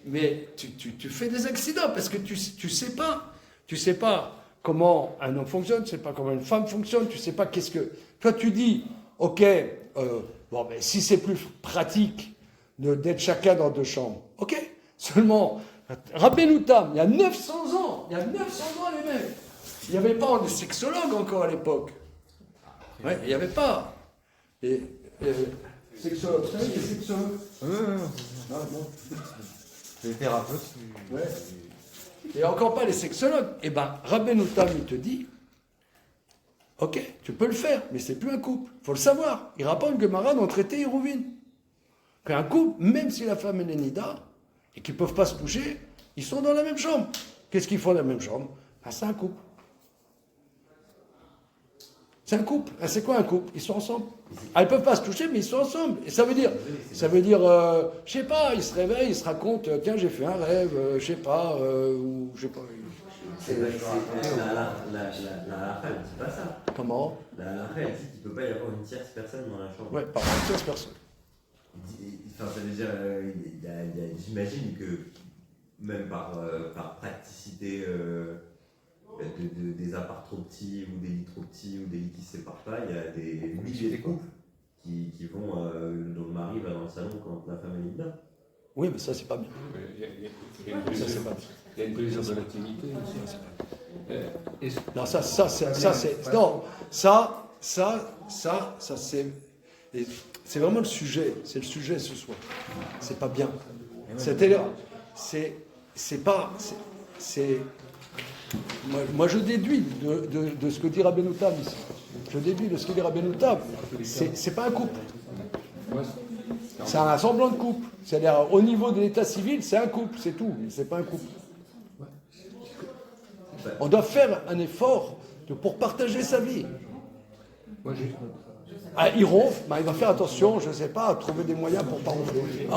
tu fais des accidents parce que tu sais pas comment un homme fonctionne, tu sais pas comment une femme fonctionne, tu sais pas qu'est-ce que. Toi, tu dis, ok, bon, mais si c'est plus pratique d'être chacun dans 2 chambres, ok. Seulement, Rabbeinu Tam, il y a 900 ans, les mecs. Il n'y avait pas de sexologue encore à l'époque. Ouais, il n'y avait pas. Et sexologue, vous savez, les sexologues. Non, bon. Les thérapeutes. Ouais. Et encore pas les sexologues. Eh bien, Rabbeinu Tam, il te dit, ok, tu peux le faire, mais c'est plus un couple. Il faut le savoir. Il rapporte Gemara dans le traité Hérouvine. Qu'un couple, même si la femme est nida, et qu'ils ne peuvent pas se coucher, ils sont dans la même chambre. Qu'est-ce qu'ils font dans la même chambre? Ben, c'est un couple. C'est un couple. Ah, c'est quoi un couple? Ils sont ensemble. Ah, ils ne peuvent pas se toucher, mais ils sont ensemble. Et ça veut dire, je sais pas, ils se réveillent, ils se racontent, tiens, j'ai fait un rêve, je sais pas, ou je sais pas. La halakha, c'est pas ça. Comment? La halakha, elle dit qu'il ne peut pas y avoir une tierce personne dans la chambre. Ouais, pas une tierce personne. Enfin, ça veut dire, j'imagine que même par praticité des apparts trop petits ou des lits trop petits ou des lits qui ne se séparent pas, il y a des milliers de couples qui vont, dont le mari va dans le salon quand la femme est là. Oui, mais ça, c'est pas bien. Il y a une plaisir de l'intimité aussi. Non, ça, c'est. Non, ça, c'est vraiment le sujet. C'est le sujet ce soir. C'est pas bien. C'est pas. Moi, je déduis de ce que dit Rabbeinu Tam ici. Je déduis de ce que dit Rabbeinu Tam. C'est pas un couple. C'est un semblant de couple. C'est-à-dire, au niveau de l'état civil, c'est un couple, c'est tout. Mais c'est pas un couple. On doit faire un effort pour partager sa vie. Ah, il ronfle, il va faire attention, je ne sais pas, trouver des moyens pour ne pas ronfler.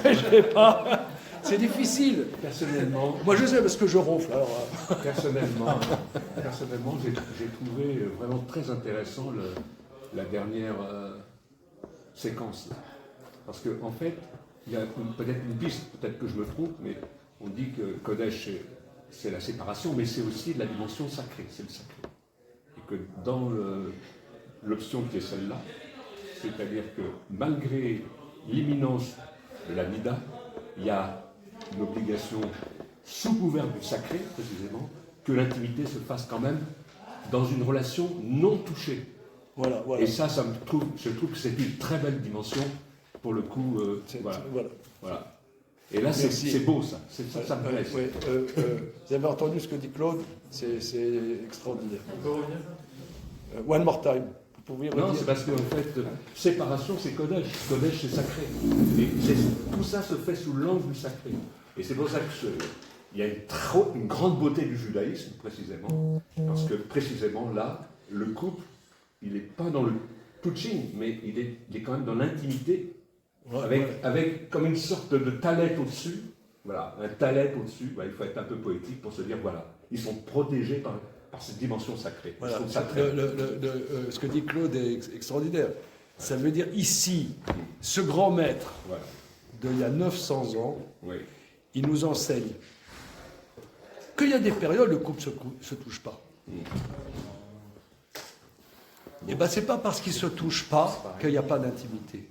Je sais pas. C'est difficile. Personnellement. Moi, je sais parce que je ronfle. Alors, personnellement, j'ai trouvé vraiment très intéressant la dernière séquence. Parce qu'en fait, il y a peut-être une piste, peut-être que je me trompe, mais on dit que Kodesh, c'est la séparation, mais c'est aussi la dimension sacrée, c'est le sacré. Et que dans l'option qui est celle-là, c'est-à-dire que malgré l'imminence de la Nida, il y a une obligation sous couvert du sacré, précisément, que l'intimité se fasse quand même dans une relation non touchée. Voilà. Et ça, je trouve que c'est une très belle dimension, pour le coup. Voilà. Et là, c'est beau, ça. Ça me plaît. Vous avez entendu ce que dit Claude? C'est extraordinaire. One more time. Vous pouvez redire? Non, c'est parce qu'en fait, séparation, c'est Kodesh. Kodesh, c'est sacré. Et tout ça se fait sous l'angle du sacré. Et c'est pour ça qu'il y a une grande beauté du judaïsme, précisément. Parce que, précisément, là, le couple, il n'est pas dans le touching, mais il est quand même dans l'intimité. Avec comme une sorte de talet au-dessus. Voilà, un talet au-dessus. Il faut être un peu poétique pour se dire, voilà, ils sont protégés par cette dimension sacrée. Voilà. Je trouve ça très Ce que dit Claude est extraordinaire. Ça veut dire ici, ce grand maître d'il y a 900 ans, il nous enseigne qu'il y a des périodes où le couple ne se touche pas. Et bien, c'est pas parce qu'il ne se touche pas qu'il n'y a pas d'intimité.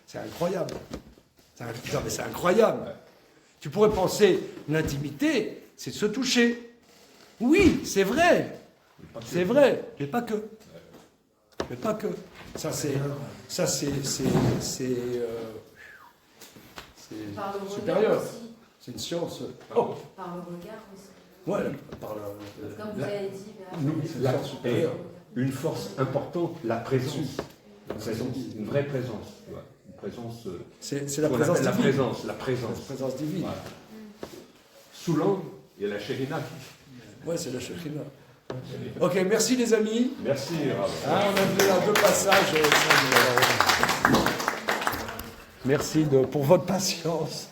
C'est incroyable. Non, mais c'est incroyable. Tu pourrais penser, l'intimité, c'est de se toucher. Oui, c'est vrai. C'est vrai, mais pas que. Mais pas que. Ça, c'est supérieur. C'est une science. Oh. Par le regard aussi. Ouais, par comme vous avez dit, la force supérieure. Une force importante, la présence. Une vraie présence. Une présence. C'est la présence divine. La présence divine. Voilà. Sous l'angle, il y a la Shekhinah. Ouais, c'est la Shekhinah. Ok, merci les amis. Merci. On a vu un peu passage. Merci pour votre patience.